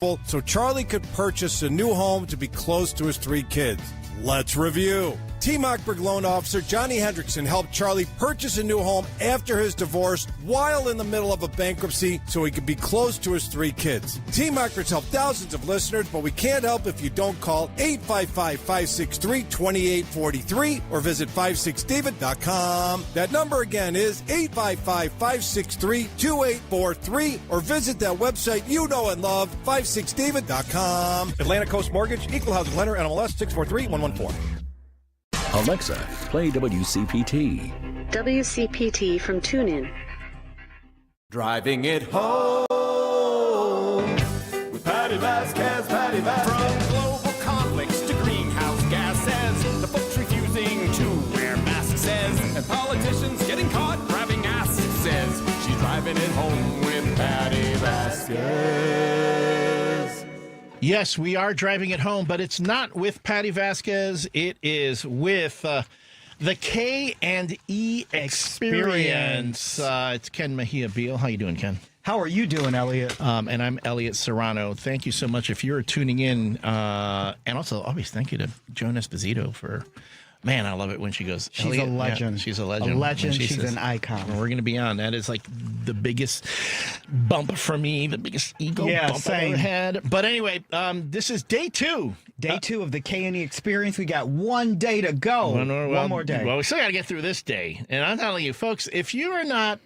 so Charlie could purchase a new home to be close to his 3 kids. Let's review. Team Ockberg loan officer Johnny Hendrickson helped Charlie purchase a new home after his divorce while in the middle of a bankruptcy so he could be close to his 3 kids. Team Ockberg's helped thousands of listeners, but we can't help if you don't call 855-563-2843 or visit 56david.com. That number again is 855-563-2843 or visit that website you know and love, 56david.com. Atlantic Coast Mortgage, Equal Housing Lender, NMLS 643114. Alexa, play WCPT. WCPT from TuneIn. Driving it home with Patti Vasquez, Patti Vasquez. From global conflicts to greenhouse gases, the folks refusing to wear masks says, and politicians getting caught grabbing ass says, she's driving it home with Patti Vasquez. Yes, we are driving it home, but it's not with Patti Vasquez. It is with the K&E Experience. It's Ken Mejia-Beal. How you doing, Ken? How are you doing, Elliott? And I'm Elliott Serrano. Thank you so much if you're tuning in. And also, always thank you to Joan Esposito for... Man, I love it when she goes. She's a legend. Yeah, she's a legend. A legend. She's an icon. We're going to be on. That is like the biggest bump for me, the biggest ego bump I've ever had. But anyway, this is day 2. Day 2 of the K&E Experience. We got 1 day to go. One more day. Well, we still got to get through this day. And I'm telling you, folks, if you are not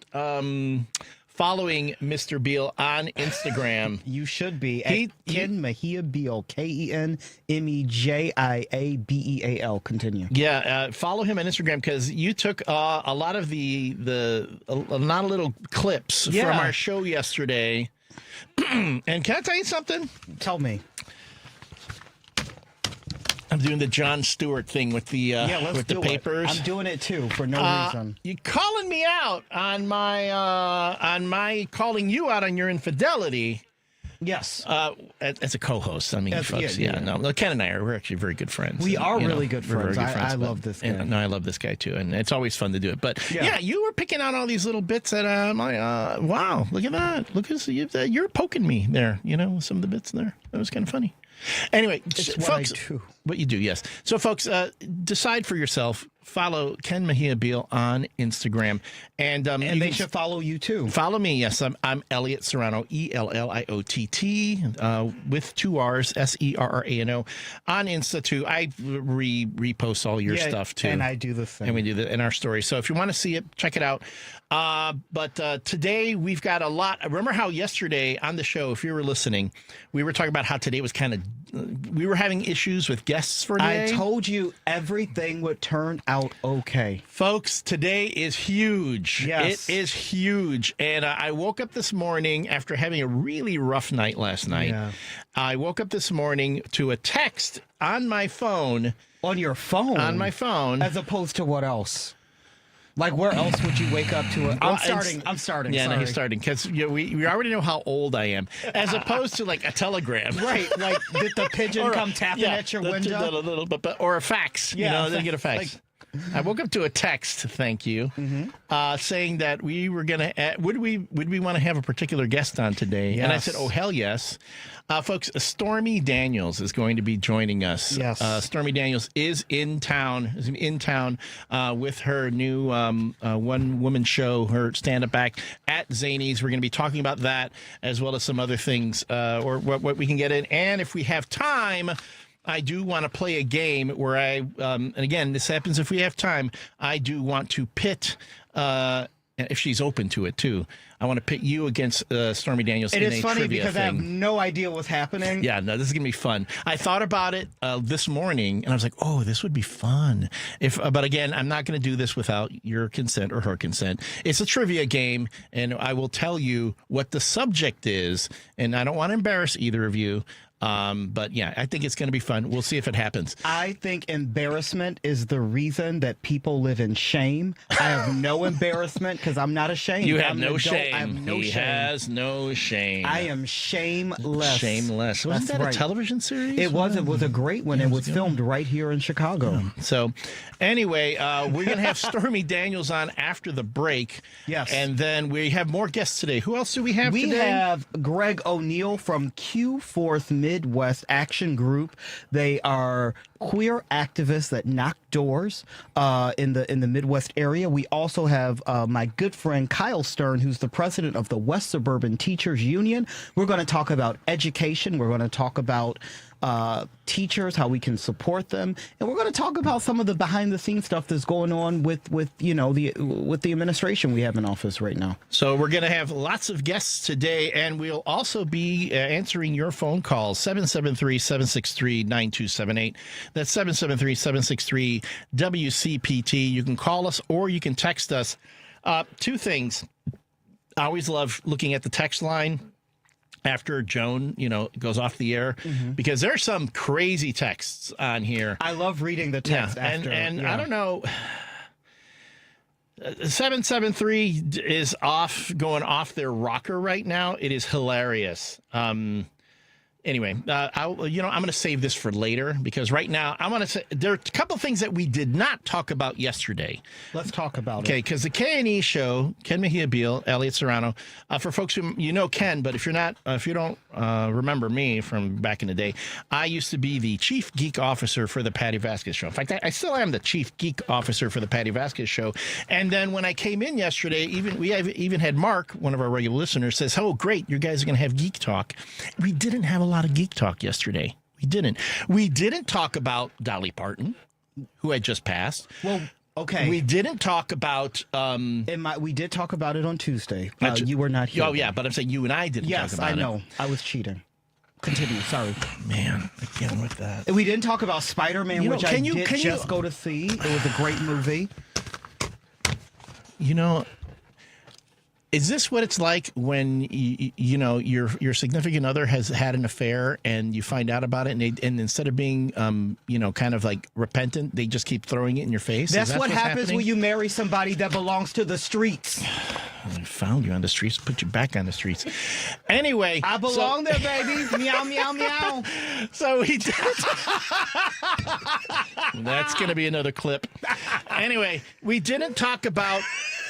following Mr. Beal on Instagram, you should be at Ken Mejia-Beal, KenMejiaBeal. Continue. Yeah, follow him on Instagram because you took a lot of not a little clips from our show yesterday. And can I tell you something? Tell me. I'm doing the Jon Stewart thing with the papers. I'm doing it too for no reason. You're calling me out on my calling you out on your infidelity. Yes. As a co-host, I mean, folks. No, Ken and I we're actually very good friends. We are really good friends. I love this guy. No, I love this guy too, and it's always fun to do it. But yeah, you were picking out all these little bits that wow, look at that. Look at you're poking me there. You know, some of the bits there. That was kind of funny. Anyway, it's folks, what I do. What you do, yes. So, folks, decide for yourself. Follow Ken Mejia-Beal on Instagram, and they should follow you too. Follow me, yes. I'm Elliott Serrano, ELLIOTT, with 2 R's, SERRANO, on Insta too. I repost all your stuff too, and I do the same, and we do that in our story. So if you want to see it, check it out. But today we've got a lot. Remember how yesterday on the show, if you were listening, we were talking about how today was kind of we were having issues with guests for today. I told you everything would turn out okay. Folks, today is huge. Yes. It is huge. And I woke up this morning after having a really rough night last night. Yeah. I woke up this morning to a text on my phone. On your phone? On my phone. As opposed to what else? Like, where else would you wake up to it? I'm starting. Yeah, sorry. no, he's starting. Because we already know how old I am. As opposed to, like, a telegram. Right. Like, did the pigeon come tapping at your window? Or a fax. Yeah, they get a fax. I woke up to a text, thank you, saying that we were going to, would we want to have a particular guest on today? Yes. And I said, oh, hell yes. Folks, Stormy Daniels is going to be joining us. Yes. Stormy Daniels is in town with her new one-woman show, her stand-up act at Zanies. We're going to be talking about that as well as some other things or what we can get in. And if we have time, I do want to play a game where and again, this happens if we have time, I do want to pit, if she's open to it too, I want to pit you against Stormy Daniels in a trivia thing. It is funny because I have no idea what's happening. Yeah, no, this is going to be fun. I thought about it this morning, and I was like, oh, this would be fun. But again, I'm not going to do this without your consent or her consent. It's a trivia game, and I will tell you what the subject is, and I don't want to embarrass either of you. But yeah, I think it's going to be fun. We'll see if it happens. I think embarrassment is the reason that people live in shame. I have no embarrassment because I'm not ashamed. You have I'm no an adult. shame. I have no He shame. has no shame. I am shameless. Shameless. Wasn't That's that right. a television series? It was. It was a great one. Yeah, It it was was filmed right here in Chicago. So, anyway, we're going to have Stormy Daniels on after the break. Yes. And then we have more guests today. Who else do we have We today? have Greg O'Neill from Q4th Midwest Action Group. They are queer activists that knock doors in the Midwest area. We also have my good friend Kyle Stern, who's the president of the West Suburban Teachers Union. We're going to talk about education. We're going to talk about teachers, how we can support them, and we're going to talk about some of the behind-the-scenes stuff that's going on with the administration we have in office right now. So we're going to have lots of guests today, and we'll also be answering your phone calls, 773-763-9278. That's 773-763-WCPT. You can call us or you can text us. Two things. I always love looking at the text line after Joan, goes off the air, because there's some crazy texts on here. I love reading the text after. And I don't know. 773 is going off their rocker right now. It is hilarious. Anyway, I'm going to save this for later because right now I want to say there are a couple things that we did not talk about yesterday. Let's talk about it. Okay, because the K&E show, Ken Mejia-Beal, Elliott Serrano, for folks who Ken, but if you don't remember me from back in the day, I used to be the chief geek officer for the Patti Vasquez show. In fact, I still am the chief geek officer for the Patti Vasquez show. And then when I came in yesterday, we even had Mark, one of our regular listeners, says, "Oh, great, you guys are going to have geek talk." We didn't have a lot of geek talk yesterday. We didn't talk about Dolly Parton, who had just passed. Well, okay. We didn't talk about we did talk about it on Tuesday. You were not here. Oh yeah, but I'm saying you and I didn't talk about it. Yes, I know. I was cheating. Continue. Sorry. Man, again with that. We didn't talk about Spider-Man, which I did just go to see. It was a great movie. Is this what it's like when your significant other has had an affair and you find out about it and instead of being kind of like repentant, they just keep throwing it in your face? That's what what's happens happening? when you marry somebody that belongs to the streets. I found you on the streets, put you back on the streets. Anyway, I belong there, baby. Meow, meow, meow. So he did. That's going to be another clip. Anyway, we didn't talk about.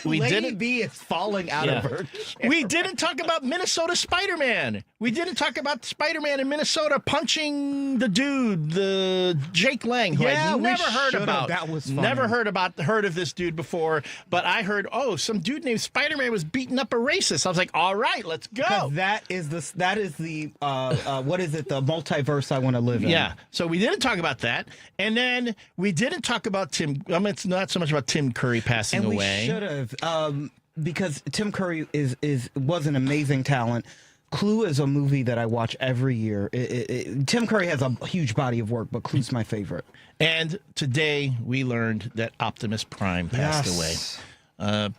Lady B is falling out of her chair. We didn't talk about Minnesota Spider-Man. We didn't talk about Spider-Man in Minnesota punching the dude, the Jake Lang, who I'd never heard about. That was funny. Never heard of this dude before, but I heard, some dude named Spider-Man was beating up a racist. I was like, all right, let's go. That is the what is it? The multiverse I want to live in. Yeah. So we didn't talk about that, and then we didn't talk about Tim. It's not so much about Tim Curry passing away. We should have. Because Tim Curry was an amazing talent. Clue is a movie that I watch every year. Tim Curry has a huge body of work, but Clue's my favorite. And today we learned that Optimus Prime passed away.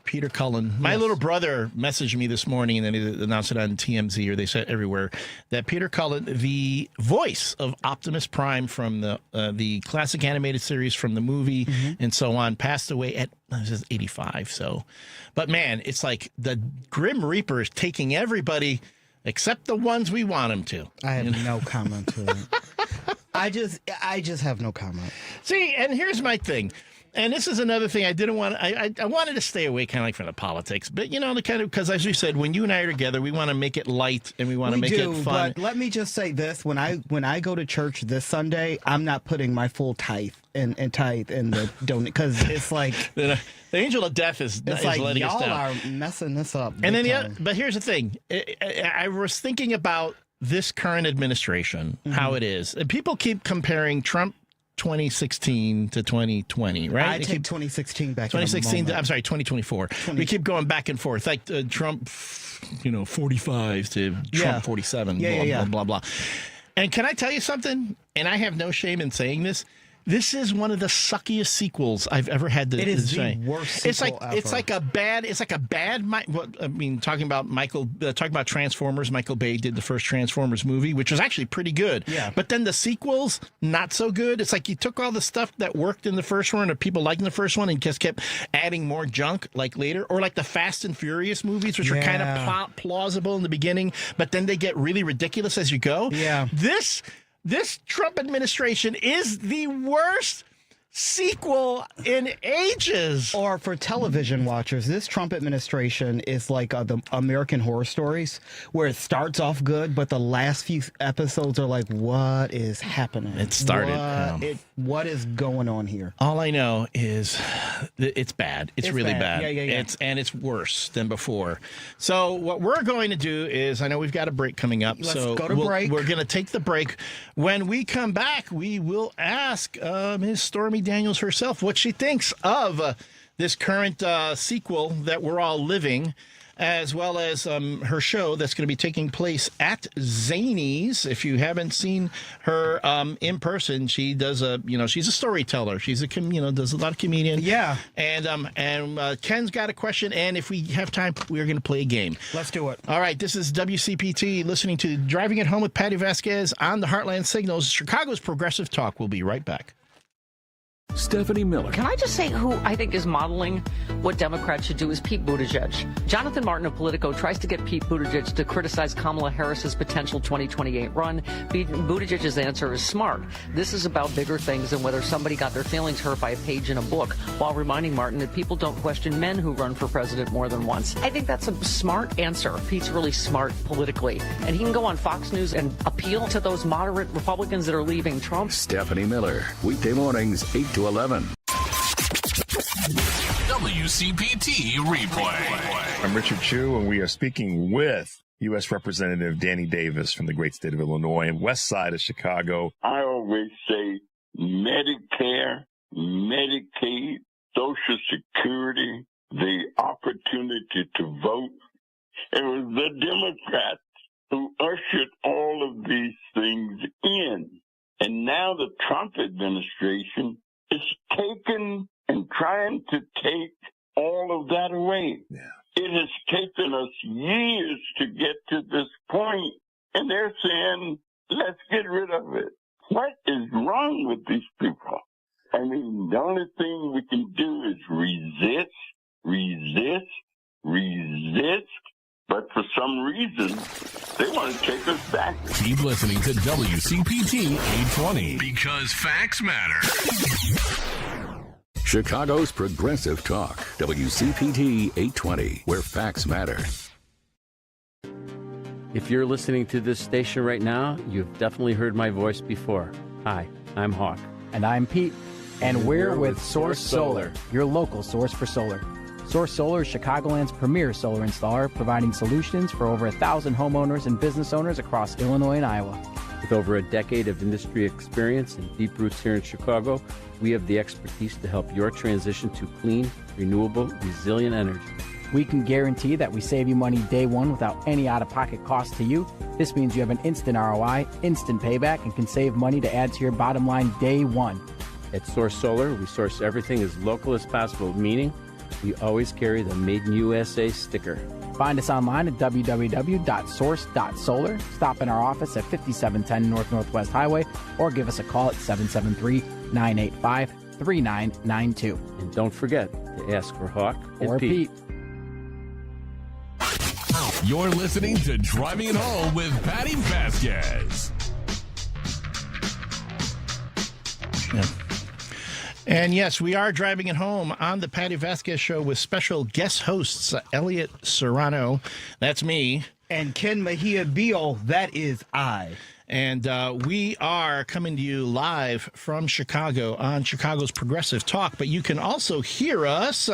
Peter Cullen. My little brother messaged me this morning, and then they announced it on TMZ, or they said everywhere, that Peter Cullen, the voice of Optimus Prime from the classic animated series, from the movie, and so on, passed away at 85. So, but man, it's like the Grim Reaper is taking everybody except the ones we want him to. I have no comment to it. I just have no comment. See, and here's my thing. And this is another thing I didn't want. I wanted to stay away kind of like from the politics, but the kind of, because as we said, when you and I are together, we want to make it light and we want to make it fun. But let me just say this: when I go to church this Sunday, I'm not putting my full tithe in the donate, because it's like the angel of death is like letting us y'all down. are messing this up. And then but here's the thing: I was thinking about this current administration, how it is, and people keep comparing Trump 2016 to 2020, right? I take 2016 back. 2016. I'm sorry, 2024. We keep going back and forth, like Trump, 45 to Trump 47. Blah, blah, blah, blah. And can I tell you something? And I have no shame in saying this. This is one of the suckiest sequels I've ever had to It is say. the worst sequel ever. It's like a bad. Talking about Transformers. Michael Bay did the first Transformers movie, which was actually pretty good. Yeah. But then the sequels, not so good. It's like you took all the stuff that worked in the first one, or people liking the first one, and just kept adding more junk like later, or like the Fast and Furious movies, which were kind of plausible in the beginning, but then they get really ridiculous as you go. Yeah. This Trump administration is the worst sequel in ages. Or for television watchers, this Trump administration is like the American Horror Stories, where it starts off good, but the last few episodes are like, what is happening? It started. What is going on here? All I know is it's bad. It's really bad. Yeah. It's worse than before. So what we're going to do is, I know we've got a break coming up. Let's so go to break. We're going to take the break. When we come back, we will ask Ms. Stormy Daniels herself what she thinks of this current sequel that we're all living, as well as her show that's going to be taking place at Zanies. If you haven't seen her in person, she does she's a storyteller. She's does a lot of comedian. Yeah. And Ken's got a question, and if we have time, we're going to play a game. Let's do it. All right, this is WCPT, listening to Driving It Home with Patti Vasquez on the Heartland Signals, Chicago's Progressive Talk. We'll be right back. Stephanie Miller. Can I just say who I think is modeling what Democrats should do is Pete Buttigieg. Jonathan Martin of Politico tries to get Pete Buttigieg to criticize Kamala Harris's potential 2028 run. Buttigieg's answer is smart. This is about bigger things than whether somebody got their feelings hurt by a page in a book, while reminding Martin that people don't question men who run for president more than once. I think that's a smart answer. Pete's really smart politically, and he can go on Fox News and appeal to those moderate Republicans that are leaving Trump. Stephanie Miller, weekday mornings, 8 to 11. WCPT replay. I'm Richard Chu, and we are speaking with U.S. Representative Danny Davis from the great state of Illinois and west side of Chicago. I always say Medicare, Medicaid, Social Security, the opportunity to vote. It was the Democrats who ushered all of these things in. And now the Trump administration is taking and trying to take all of that away. Yeah. It has taken us years to get to this point, and they're saying, let's get rid of it. What is wrong with these people? I mean, the only thing we can do is resist, but for some reason, they want to take us back. Keep listening to WCPT 820 because facts matter. Chicago's Progressive Talk, WCPT 820, where facts matter. If you're listening to this station right now, you've definitely heard my voice before. Hi, I'm Hawk. And I'm Pete. And we're with Source Solar, your local source for solar. Source Solar is Chicagoland's premier solar installer, providing solutions for over 1,000 homeowners and business owners across Illinois and Iowa. With over a decade of industry experience and deep roots here in Chicago, we have the expertise to help your transition to clean, renewable, resilient energy. We can guarantee that we save you money day one without any out-of-pocket cost to you. This means you have an instant ROI, instant payback, and can save money to add to your bottom line day one. At Source Solar, we source everything as local as possible, meaning we always carry the Made in USA sticker. Find us online at www.source.solar. Stop in our office at 5710 North Northwest Highway or give us a call at 773-985-3992. And don't forget to ask for Hawk or Pete. You're listening to Driving It Home with Patti Vasquez. Yeah. And yes, we are driving it home on the Patti Vasquez Show with special guest hosts, Elliott Serrano, that's me. And Ken Mejia-Beal, that is I. And we are coming to you live from Chicago on Chicago's Progressive Talk. But you can also hear us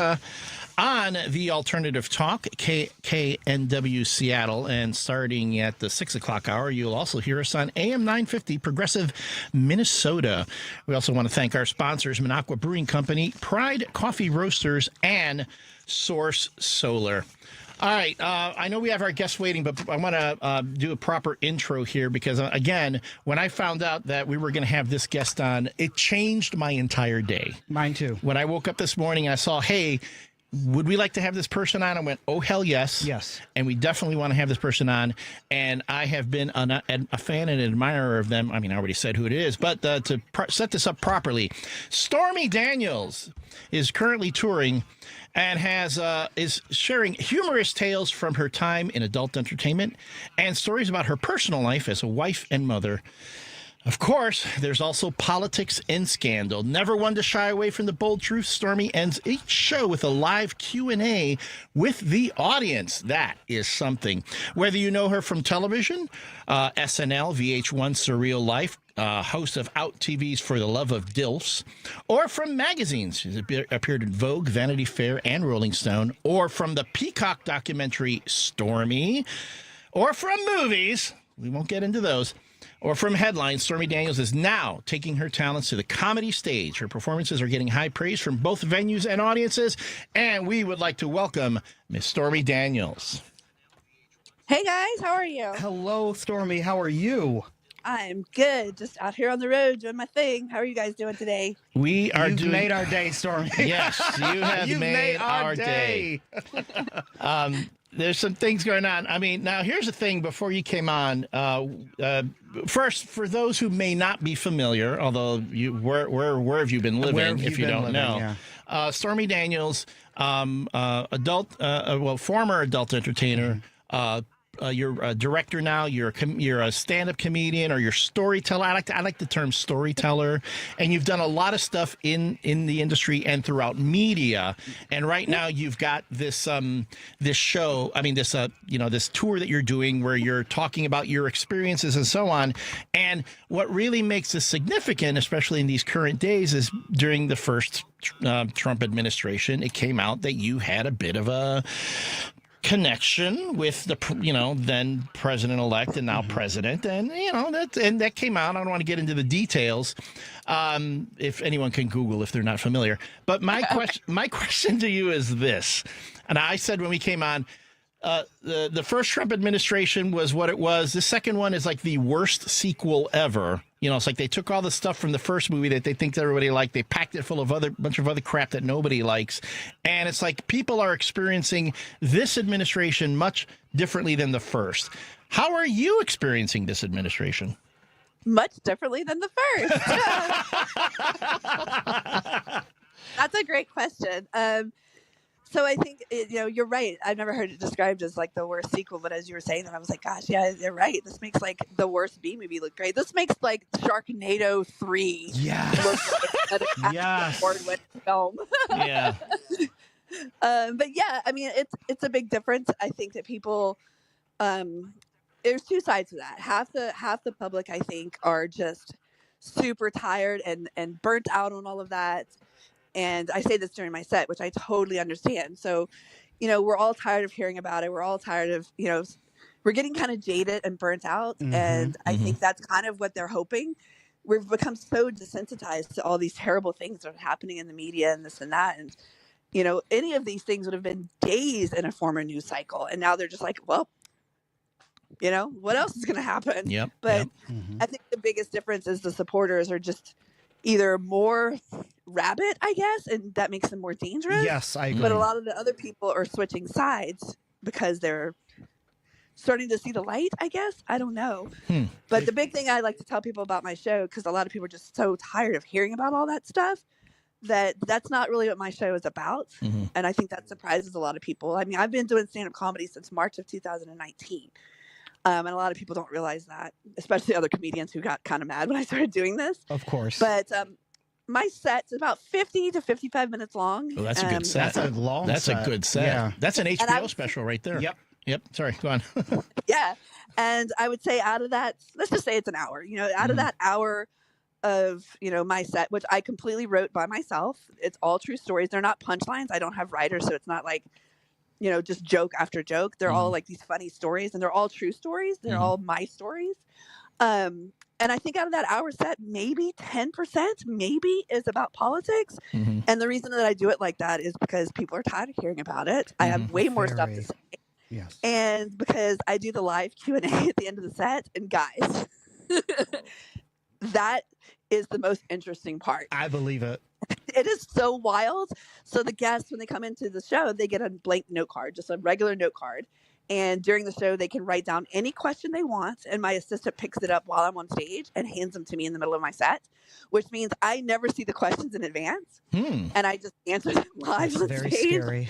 on the Alternative Talk, KKNW Seattle. And starting at the 6 o'clock hour, you'll also hear us on AM 950 Progressive Minnesota. We also want to thank our sponsors, Minocqua Brewing Company, Pride Coffee Roasters, and Source Solar. All right. I know we have our guests waiting, but I want to do a proper intro here because, again, when I found out that we were going to have this guest on, it changed my entire day. Mine too. When I woke up this morning, I saw, hey, would we like to have this person on? I went, oh, hell yes. Yes. And we definitely want to have this person on. And I have been a fan and admirer of them. I mean, I already said who it is, but to set this up properly, Stormy Daniels is currently touring and is sharing humorous tales from her time in adult entertainment and stories about her personal life as a wife and mother. Of course, there's also politics and scandal. Never one to shy away from the bold truth, Stormy ends each show with a live Q&A with the audience. That is something. Whether you know her from television, SNL, VH1, Surreal Life, host of Out TV's For the Love of DILFs, or from magazines. She's appeared in Vogue, Vanity Fair, and Rolling Stone, or from the Peacock documentary Stormy, or from movies. We won't get into those. Or from headlines, Stormy Daniels is now taking her talents to the comedy stage. Her performances are getting high praise from both venues and audiences, and we would like to welcome Miss Stormy Daniels. Hey guys, how are you? Hello, Stormy. How are you? I'm good. Just out here on the road doing my thing. How are you guys doing today? We are You've made our day, Stormy. Yes, you have made our day. There's some things going on. I mean, now here's the thing before you came on. First, for those who may not be familiar, although where have you been living if you don't know? Yeah. Stormy Daniels, former adult entertainer, you're a director now. You're a stand-up comedian or you're storyteller. I like the term storyteller, and you've done a lot of stuff in the industry and throughout media. And right now you've got this show. I mean this tour that you're doing where you're talking about your experiences and so on. And what really makes this significant, especially in these current days, is during the first Trump administration, it came out that you had a bit of a connection with the then president-elect and now president, and that came out. I don't want to get into the details. If anyone can Google if they're not familiar, but my question to you is this, and I said when we came on, the first Trump administration was what it was. The second one is like the worst sequel ever. It's like they took all the stuff from the first movie that they think that everybody liked. They packed it full of bunch of other crap that nobody likes. And it's like people are experiencing this administration much differently than the first. How are you experiencing this administration? Much differently than the first. That's a great question. So I think, you're right. I've never heard it described as like the worst sequel, but as you were saying that, I was like, gosh, yeah, you're right. This makes like the worst B movie look great. This makes like Sharknado 3 look like an award-winning film. Yeah. But yeah, I mean, it's a big difference. I think that people, there's two sides to that. Half the public, I think, are just super tired and burnt out on all of that. And I say this during my set, which I totally understand. So, we're all tired of hearing about it. We're all tired of, we're getting kind of jaded and burnt out. Mm-hmm, and I think that's kind of what they're hoping. We've become so desensitized to all these terrible things that are happening in the media and this and that. And, any of these things would have been days in a former news cycle. And now they're just like, well, what else is going to happen? Yep. But I think the biggest difference is the supporters are just either more rabid, I guess, and that makes them more dangerous. Yes, I agree. But a lot of the other people are switching sides because they're starting to see the light, I guess. I don't know. But the big thing I like to tell people about my show, because a lot of people are just so tired of hearing about all that stuff, that's not really what my show is about. Mm-hmm. And I think that surprises a lot of people. I mean, I've been doing stand-up comedy since March of 2019. And a lot of people don't realize that, especially other comedians who got kind of mad when I started doing this. Of course. But my set's about 50 to 55 minutes long. Oh, that's a good set. That's a long That's set. a good set. Yeah. That's an HBO special right there. Yep. Sorry, go on. Yeah. And I would say out of that, let's just say it's an hour. Out of that hour of, my set, which I completely wrote by myself. It's all true stories. They're not punchlines. I don't have writers, so it's not like, just joke after joke. They're all like these funny stories, and they're all true stories. They're all my stories. And I think out of that hour set, maybe 10% is about politics. Mm-hmm. And the reason that I do it like that is because people are tired of hearing about it. I have way more stuff to say. Yes. And because I do the live Q&A at the end of the set, and guys, that is the most interesting part. I believe it. It is so wild. So the guests, when they come into the show, they get a blank note card, just a regular note card. And during the show, they can write down any question they want. And my assistant picks it up while I'm on stage and hands them to me in the middle of my set, which means I never see the questions in advance. And I just answer them live on very stage. scary.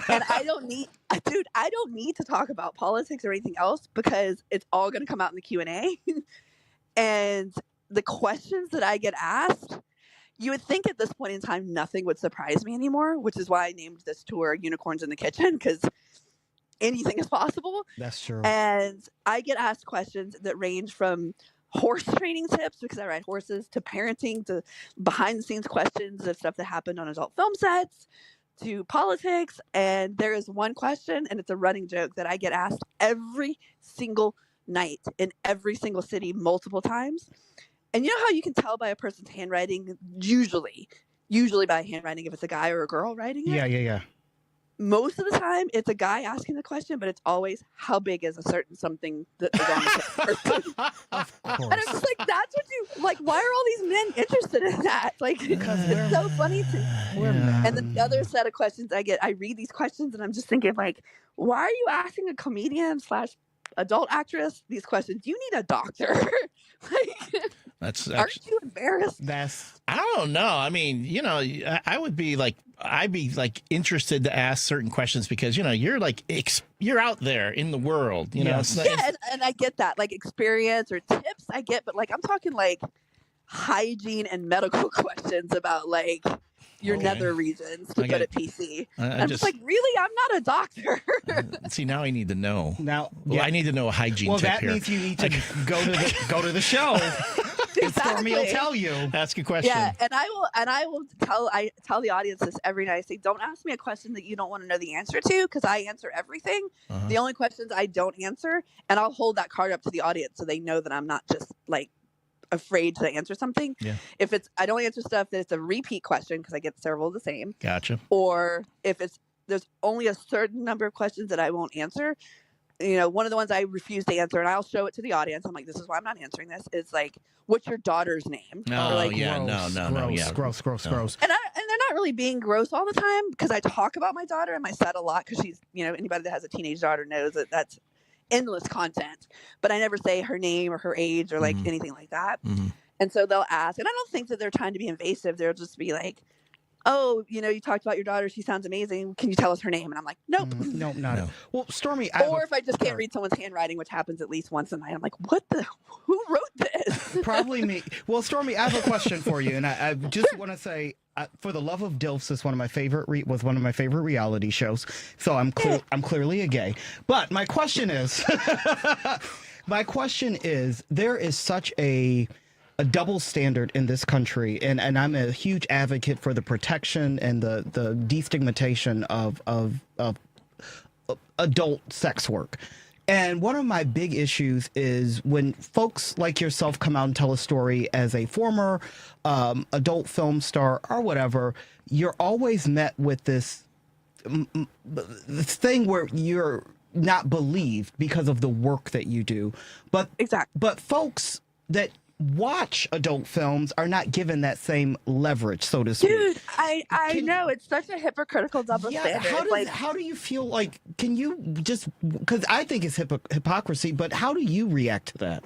And I don't need to talk about politics or anything else because it's all going to come out in the Q&A. And the questions that I get asked, you would think at this point in time, nothing would surprise me anymore, which is why I named this tour Unicorns in the Kitchen, because anything is possible. That's true. And I get asked questions that range from horse training tips, because I ride horses, to parenting, to behind the scenes questions of stuff that happened on adult film sets, to politics. And there is one question, and it's a running joke, that I get asked every single night in every single city multiple times. And you know how you can tell by a person's handwriting, usually by handwriting, if it's a guy or a girl writing it? Yeah. Most of the time, it's a guy asking the question, but it's always, how big is a certain something that is on the person? Of course. And I'm just like, that's what you, like, why are all these men interested in that? Like, because it's so funny to me. And then the other set of questions I read these questions, and I'm just thinking, like, why are you asking a comedian / adult actress these questions? You need a doctor. Like, aren't you embarrassed? I don't know. I mean, I'd be interested to ask certain questions because, you're like, you're out there in the world, Yes. And I get that, like experience or tips I get, but like, I'm talking like hygiene and medical questions about like your nether regions, to put it PC. I'm just like, really? I'm not a doctor. See, now I need to know. Yeah. I need to know a hygiene tip that here. means you need to go to the show. Stormy will tell you. Ask a question. Yeah, and I will tell the audience this every night. I say, don't ask me a question that you don't want to know the answer to, because I answer everything. The only questions I don't answer, and I'll hold that card up to the audience so they know that I'm not just like afraid to answer something. If I don't answer stuff that it's a repeat question, because I get several of the same. Gotcha. Or if there's only a certain number of questions that I won't answer. One of the ones I refuse to answer, and I'll show it to the audience. I'm like, this is why I'm not answering this. Is like, what's your daughter's name? No, like, Gross. And they're not really being gross all the time, because I talk about my daughter in my set a lot, because she's, anybody that has a teenage daughter knows that that's endless content. But I never say her name or her age or like anything like that. And so they'll ask, and I don't think that they're trying to be invasive. They'll just be like, oh, you talked about your daughter. She sounds amazing. Can you tell us her name? And I'm like, nope. No. Well, Stormy. Or if I just can't read someone's handwriting, which happens at least once a night, I'm like, who wrote this? Probably me. Well, Stormy, I have a question for you. And I just want to say, For the Love of DILFs is one of my favorite reality shows. So I'm clearly a gay. But my question is, there is such a double standard in this country, and I'm a huge advocate for the protection and the destigmatization of adult sex work. And one of my big issues is when folks like yourself come out and tell a story as a former adult film star or whatever, you're always met with this thing where you're not believed because of the work that you do. But folks that watch adult films are not given that same leverage, so to speak. Dude, I know, it's such a hypocritical double standard. How do you feel like, can you just, because I think it's hypocrisy, but how do you react to that?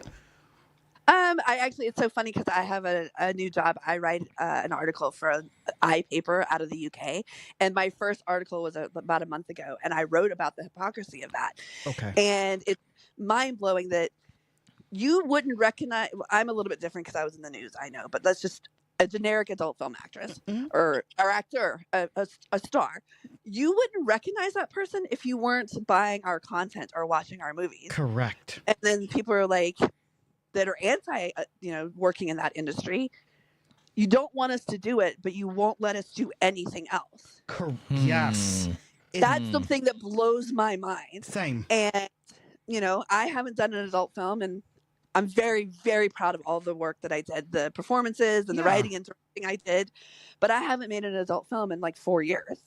It's so funny because I have a new job. I write an article for an iPaper out of the UK, and my first article was about a month ago, and I wrote about the hypocrisy of that. Okay. And it's mind-blowing that you wouldn't recognize. I'm a little bit different because I was in the news, I know, but that's just a generic adult film actress or actor, a star. You wouldn't recognize that person if you weren't buying our content or watching our movies. Correct. And then people are like, that are anti, working in that industry. You don't want us to do it, but you won't let us do anything else. Yes. That's the thing that blows my mind. Same. And, I haven't done an adult film, and I'm very, very proud of all the work that I did, the performances and the writing and directing I did, but I haven't made an adult film in like 4 years.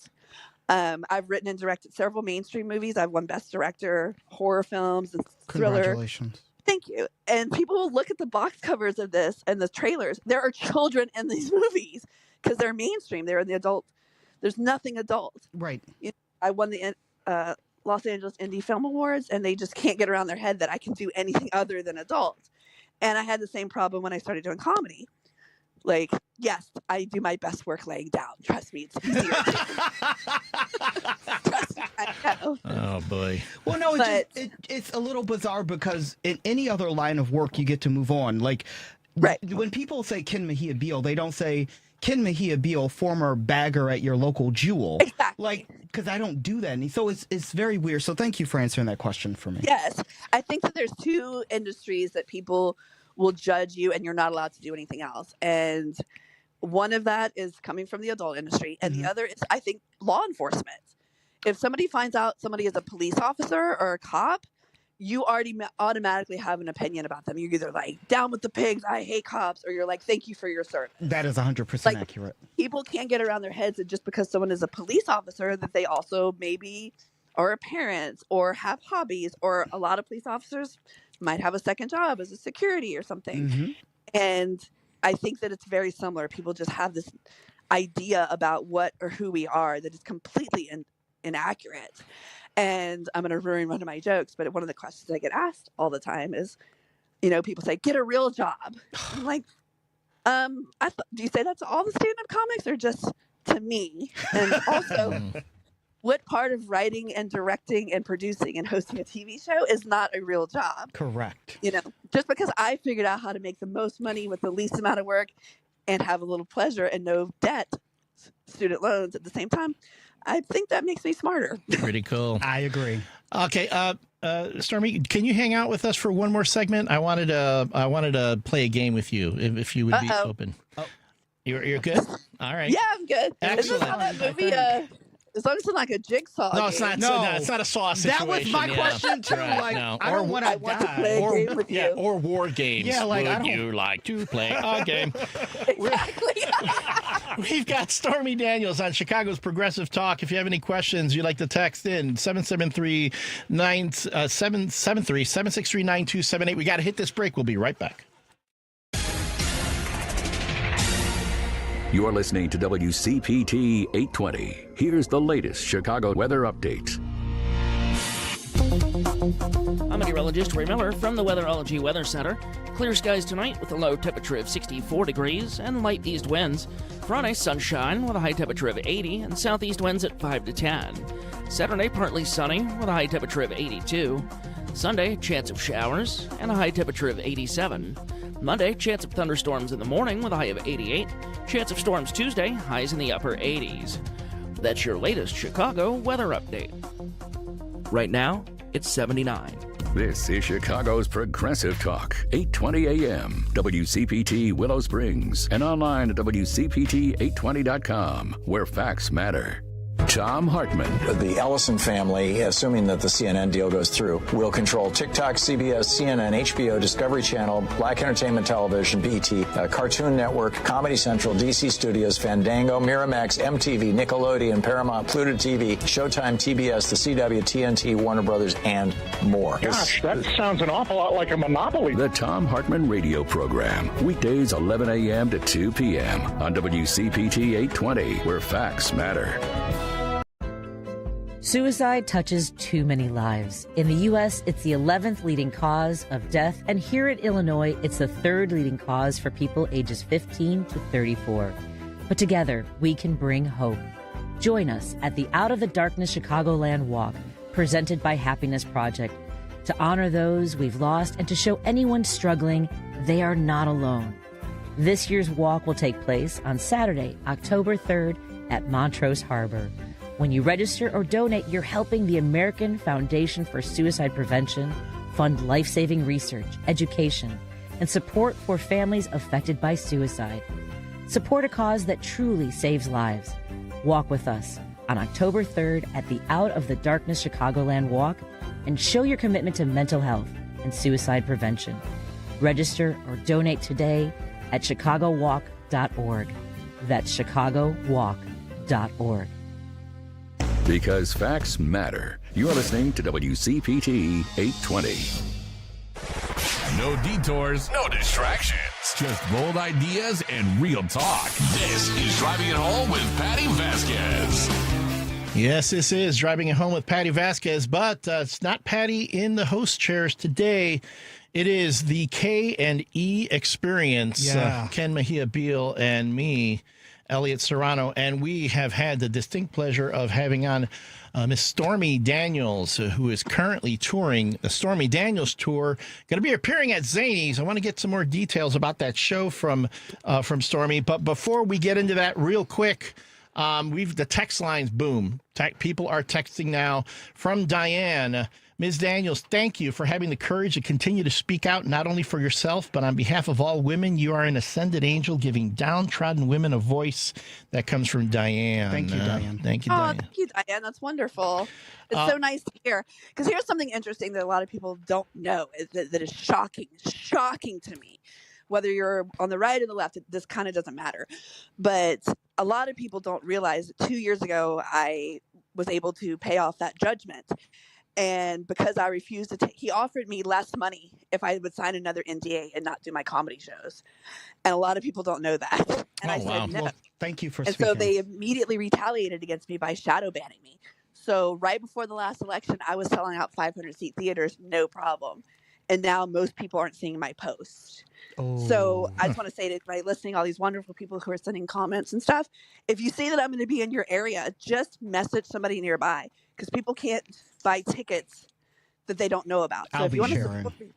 I've written and directed several mainstream movies. I've won Best Director, horror films, and thriller. Congratulations. Thank you. And people will look at the box covers of this and the trailers. There are children in these movies because they're mainstream. They're in the adult. There's nothing adult. Right. I won the Los Angeles Indie Film Awards, and they just can't get around their head that I can do anything other than adult. And I had the same problem when I started doing comedy. Like, yes, I do my best work laying down. Trust me, it's easier. Trust me, I know. Oh, boy. Well, no, it's a little bizarre because in any other line of work, you get to move on. Like, when people say Ken Mejia-Beal, they don't say Ken Mejia-Beal, former bagger at your local Jewel. Exactly. Like, because I don't do that. So it's very weird. So thank you for answering that question for me. Yes. I think that there's two industries that people will judge you and you're not allowed to do anything else. And one of that is coming from the adult industry. And the other is, I think, law enforcement. If somebody finds out somebody is a police officer or a cop, you already automatically have an opinion about them. You're either like, down with the pigs, I hate cops, or you're like, thank you for your service. That is 100% accurate. People can't get around their heads that just because someone is a police officer that they also maybe are a parent or have hobbies, or a lot of police officers might have a second job as a security or something. And I think that it's very similar. People just have this idea about what or who we are that is completely inaccurate. And I'm going to ruin one of my jokes, but one of the questions I get asked all the time is, people say, get a real job. I'm like, do you say that to all the stand-up comics or just to me? And also, what part of writing and directing and producing and hosting a TV show is not a real job? Correct. Just because I figured out how to make the most money with the least amount of work and have a little pleasure and no debt, student loans at the same time, I think that makes me smarter. Pretty cool. I agree. Okay, Stormy, can you hang out with us for one more segment? I wanted to play a game with you if you would be open. Oh. You're good? All right. Yeah, I'm good. Excellent. Isn't that movie? As long as it's like a jigsaw. No, it's not. No, it's not a saw situation. That was my question too. Right, like, no. I don't want to play a game with you. Or war games. Yeah, like, would you like to play a game? Exactly. We've got Stormy Daniels on Chicago's Progressive Talk. If you have any questions, you'd like to text in 773-763-9278. We got to hit this break. We'll be right back. You're listening to WCPT 820. Here's the latest Chicago weather update. I'm meteorologist Ray Miller from the Weatherology Weather Center. Clear skies tonight with a low temperature of 64 degrees and light east winds. Friday, sunshine with a high temperature of 80 and southeast winds at 5 to 10. Saturday, partly sunny with a high temperature of 82. Sunday, chance of showers and a high temperature of 87. Monday, chance of thunderstorms in the morning with a high of 88. Chance of storms Tuesday, highs in the upper 80s. That's your latest Chicago weather update. Right now, it's 79. This is Chicago's Progressive Talk, 820 AM, WCPT Willow Springs, and online at WCPT820.com, where facts matter. Tom Hartman. The Ellison family, assuming that the CNN deal goes through, will control TikTok, CBS, CNN, HBO, Discovery Channel, Black Entertainment Television, BT, Cartoon Network, Comedy Central, DC Studios, Fandango, Miramax, MTV, Nickelodeon, Paramount, Pluto TV, Showtime, TBS, The CW, TNT, Warner Brothers, and more. Gosh, that sounds an awful lot like a monopoly. The Tom Hartman radio program, weekdays 11 a.m. to 2 p.m. on WCPT 820, where facts matter. Suicide touches too many lives. In the U.S., it's the 11th leading cause of death, and here in Illinois, it's the 3rd leading cause for people ages 15 to 34. But together, we can bring hope. Join us at the Out of the Darkness Chicagoland Walk, presented by Happiness Project, to honor those we've lost and to show anyone struggling they are not alone. This year's walk will take place on Saturday, October 3rd at Montrose Harbor. When you register or donate, you're helping the American Foundation for Suicide Prevention fund life-saving research, education, and support for families affected by suicide. Support a cause that truly saves lives. Walk with us on October 3rd at the Out of the Darkness Chicagoland Walk and show your commitment to mental health and suicide prevention. Register or donate today at chicagowalk.org. That's chicagowalk.org. Because facts matter. You are listening to WCPT 820. No detours, no distractions. Just bold ideas and real talk. This is Driving It Home with Patti Vasquez. Yes, this is Driving It Home with Patti Vasquez, but it's not Patti in the host chairs today. It is the K&E Experience, Ken Mejia-Beal and me, Elliott Serrano, and we have had the distinct pleasure of having on Miss Stormy Daniels, who is currently touring the Stormy Daniels tour, going to be appearing at Zanies. I want to get some more details about that show from Stormy, but before we get into that real quick, the text lines boom. People are texting now from Diane. Ms. Daniels, thank you for having the courage to continue to speak out, not only for yourself, but on behalf of all women. You are an ascended angel giving downtrodden women a voice. That comes from Diane. Thank you, Diane. Thank you, Diane. Thank you, Diane. That's wonderful. It's so nice to hear. Because here's something interesting that a lot of people don't know that is shocking to me. Whether you're on the right or the left, this kind of doesn't matter. But a lot of people don't realize that 2 years ago, I was able to pay off that judgment. And because I refused to take, he offered me less money if I would sign another NDA and not do my comedy shows. And a lot of people don't know that. And I said no. Well, thank you for speaking. And so they immediately retaliated against me by shadow banning me. So right before the last election, I was selling out 500-seat theaters, no problem. And now most people aren't seeing my post. So I just want to say to everybody listening, all these wonderful people who are sending comments and stuff, if you see that I'm going to be in your area, just message somebody nearby, because people can't buy tickets that they don't know about. So if you want to support me,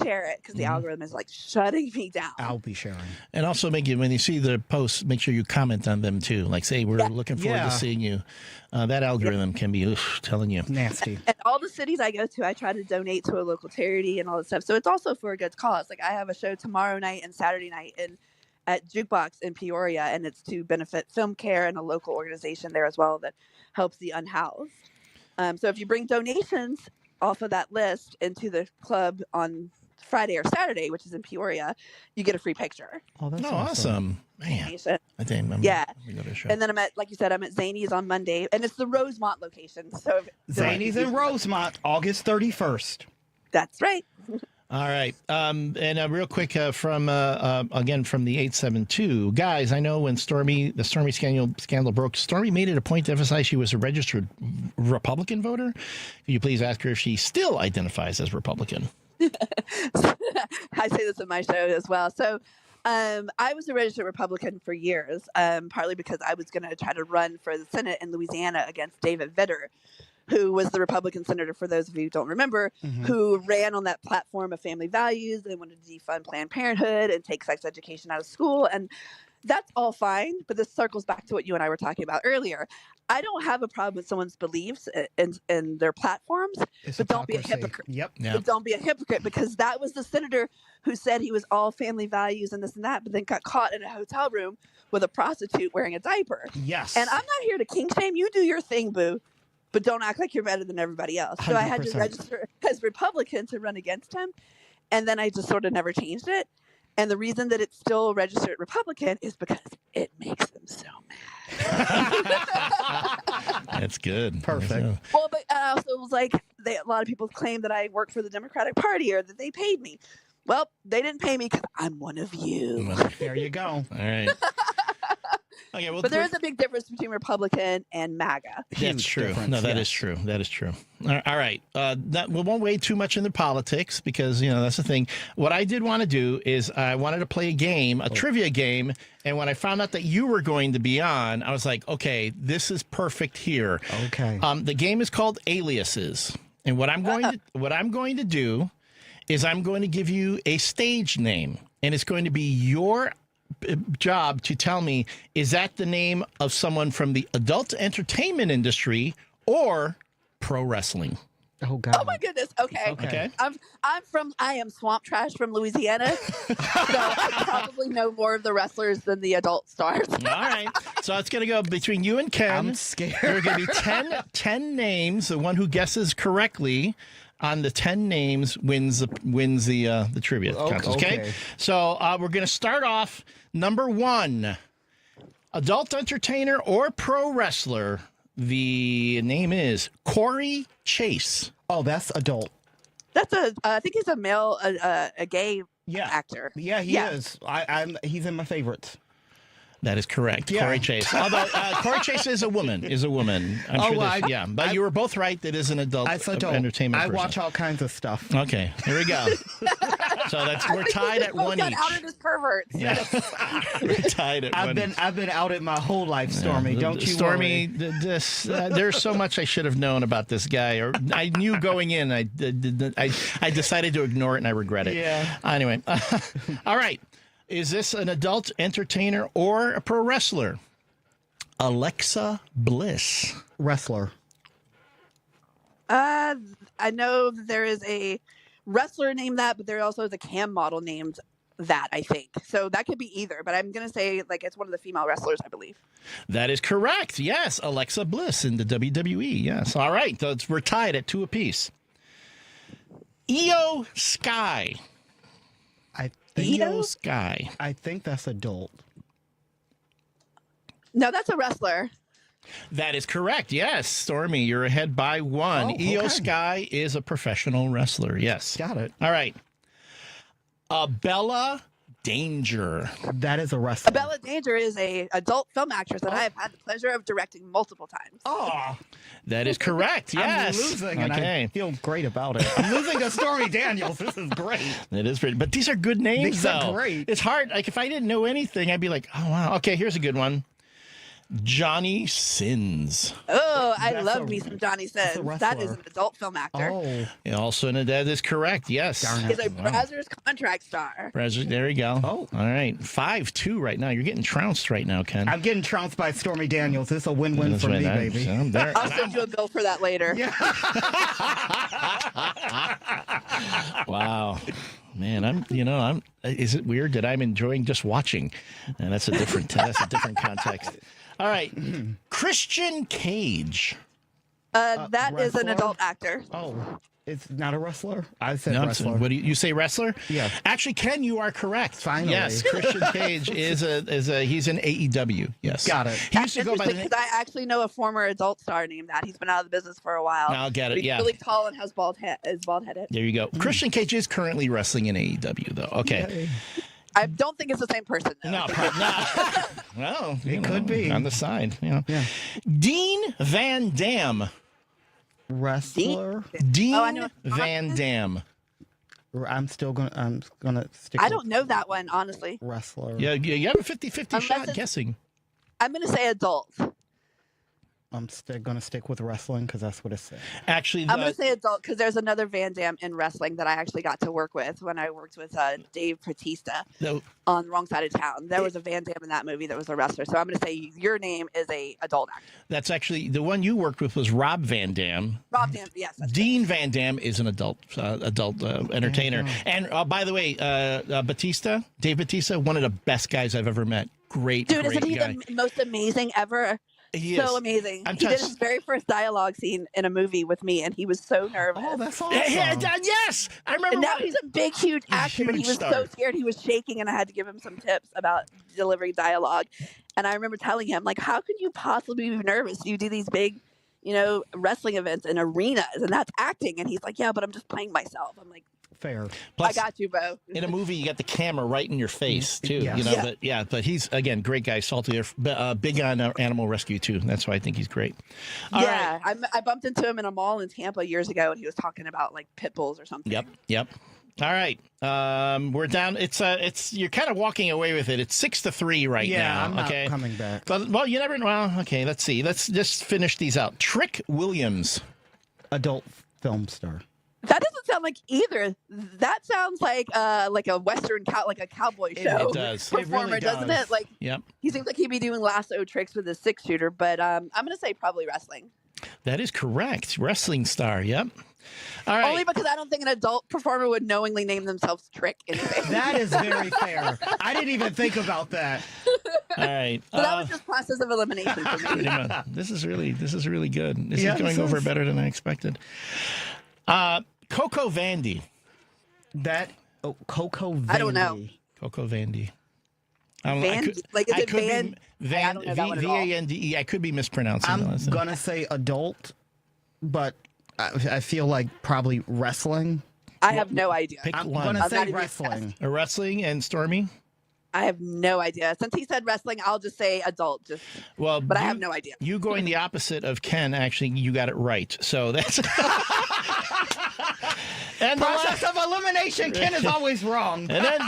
share it, because the algorithm is like shutting me down. I'll be sharing. And also, when you see the posts, make sure you comment on them too. Like, say, we're looking forward to seeing you. That algorithm can be telling you. Nasty. And all the cities I go to, I try to donate to a local charity and all that stuff. So it's also for a good cause. Like, I have a show tomorrow night and Saturday night at Jukebox in Peoria, and it's to benefit Film Care and a local organization there as well that helps the unhoused. So if you bring donations off of that list into the club on Friday or Saturday, which is in Peoria, you get a free picture. Oh, that's awesome. Man. And then like you said, I'm at Zanies on Monday, and it's the Rosemont location. So Zanies in Rosemont, August 31st. That's right. All right. And real quick from the 872. Guys, I know when the Stormy scandal broke, Stormy made it a point to emphasize she was a registered Republican voter. Could you please ask her if she still identifies as Republican? I say this in my show as well. So I was a registered Republican for years, partly because I was going to try to run for the Senate in Louisiana against David Vitter, who was the Republican senator, for those of you who don't remember, who ran on that platform of family values and wanted to defund Planned Parenthood and take sex education out of school. And that's all fine, but this circles back to what you and I were talking about earlier. I don't have a problem with someone's beliefs and their platforms, but don't be a hypocrite. But don't be a hypocrite, because that was the senator who said he was all family values and this and that, but then got caught in a hotel room with a prostitute wearing a diaper. Yes. And I'm not here to kink shame. You do your thing, boo. But don't act like you're better than everybody else. So 100%. I had to register as Republican to run against him. And then I just sort of never changed it. And the reason that it's still registered Republican is because it makes them so mad. That's good. Perfect. Well, but I also was like, a lot of people claim that I work for the Democratic Party or that they paid me. Well, they didn't pay me because I'm one of you. There you go. All right. Okay, well, but there is a big difference between Republican and MAGA. That's true. No, that is true. That is true. All right. We won't wade too much into politics because, that's the thing. What I did want to do is I wanted to play a trivia game. And when I found out that you were going to be on, I was like, okay, this is perfect here. Okay. The game is called Aliases. And what I'm going to do is I'm going to give you a stage name. And it's going to be your job to tell me, is that the name of someone from the adult entertainment industry or pro wrestling? Oh God! Oh my goodness! Okay. I am swamp trash from Louisiana, so I probably know more of the wrestlers than the adult stars. All right, so it's going to go between you and Ken. I'm scared. There are going to be 10 names. The one who guesses correctly on the 10 names wins the trivia contest. Okay. So we're going to start off number 1. Adult entertainer or pro wrestler The name is Corey Chase. Oh, that's adult. That's I think he's a male, a gay actor. Yeah, he is. He's in my favorites. That is correct. Yeah. Corey Chase. Although Corey Chase is a woman. I'm sure but you were both right. That is an adult entertainment person. I watch all kinds of stuff. Okay, here we go. So we're tied at one each. Outed as perverts. Yeah. We're tied at one each. I've been outed my whole life, Stormy. Don't you Stormy, worry. There's so much I should have known about this guy, or I knew going in. I decided to ignore it, and I regret it. Yeah. Anyway, all right. Is this an adult entertainer or a pro wrestler? Alexa Bliss. Wrestler. I know that there is a wrestler named that, but there also is a cam model named that, I think. So that could be either, but I'm going to say it's one of the female wrestlers, I believe. That is correct. Yes, Alexa Bliss in the WWE. Yes. All right. So we're tied at 2 apiece. Io Sky. Io Sky. I think that's adult. No, that's a wrestler. That is correct. Yes, Stormy, you're ahead by 1. Io Sky is a professional wrestler. Yes. Got it. All right. Bella Danger. That is a wrestler. Bella Danger is a adult film actress that I have had the pleasure of directing multiple times. Oh, that is correct. Yes. I'm losing, and I feel great about it. I'm losing to Stormy Daniels. This is great. It is great. But these are good names, These are great. It's hard. Like, if I didn't know anything, I'd be like, oh, wow. Okay, here's a good one. Johnny Sins. Oh, I love me some Johnny Sins. That is an adult film actor. Oh. Yeah, also, that is correct. Yes. He's a Brazzers contract star. Brazzers, there you go. Oh. All right. 5-2 right now. You're getting trounced right now, Ken. I'm getting trounced by Stormy Daniels. This is a win-win for me, baby. I'll send you a bill for that later. Yeah. Wow. Man, is it weird that I'm enjoying just watching? And that's a different context. All right. Christian Cage. That is an adult actor. Oh, it's not a wrestler? I said wrestler. What do you say, wrestler? Yeah. Actually, Ken, you are correct. Finally. Yes, Christian Cage he's in AEW. Yes. Got it. He used to go by the name. Because I actually know a former adult star named that. He's been out of the business for a while. I'll get it. He's really tall and has is bald-headed. There you go. Christian Cage is currently wrestling in AEW, though. Okay. Yay. I don't think it's the same person, though. No. Well, it could be. On the side. Yeah. Dean Van Dam. Wrestler. Dean Van Dam. I'm gonna stick. I don't know that one, honestly. Wrestler. Yeah, you have a 50-50 shot guessing. I'm gonna say adult. I'm going to stick with wrestling because that's what it said. Actually, I'm going to say adult because there's another Van Damme in wrestling that I actually got to work with when I worked with Dave Bautista on Wrong Side of Town. There was a Van Damme in that movie that was a wrestler. So I'm going to say your name is a adult actor. That's actually the one you worked with was Rob Van Dam. Rob Van, yes. Dean Van Dam is an adult entertainer. And by the way, Dave Bautista, one of the best guys I've ever met. Great Dude, great isn't he guy. the most amazing ever? So amazing. He did his very first dialogue scene in a movie with me, and he was so nervous. Oh, that's awesome. Yes, I remember. And now he's a big, huge actor, but he was so scared. He was shaking, and I had to give him some tips about delivering dialogue. And I remember telling him, like, how could you possibly be nervous? You do these big, wrestling events in arenas, and that's acting. And he's like, yeah, but I'm just playing myself. I'm like, fair. Plus, I got you, Bo. In a movie, you got the camera right in your face too. Yes. But he's again great guy, salty, big on animal rescue too. That's why I think he's great. All right. I bumped into him in a mall in Tampa years ago, and he was talking about like pit bulls or something. Yep. All right, we're down. It's you're kind of walking away with it. It's 6-3 right now. Yeah, I'm not okay, coming back. But you never. Well, okay. Let's see. Let's just finish these out. Trick Williams, adult film star. That doesn't sound like either. That sounds like a Western like a cowboy show. It does. Performer, really does. doesn't it? Like, yep. He seems like he'd be doing lasso tricks with a 6-shooter, but I'm going to say probably wrestling. That is correct. Wrestling star. Yep. All right. Only because I don't think an adult performer would knowingly name themselves Trick anyway. That is very fair. I didn't even think about that. All right. So that was just process of elimination for me. This is really good. This is going over better than I expected. Coco Vandy. Coco Vandy. I don't know. Coco Vandy. Is it Van? I don't know that one at all. Vande. I could be mispronouncing. I'm gonna say adult, but I feel like probably wrestling. I have no idea. I'm gonna say wrestling. Wrestling and Stormy. I have no idea. Since he said wrestling, I'll just say adult. But I have no idea. You going the opposite of Ken, actually, you got it right. So that's... And process of elimination, Ken is always wrong. And then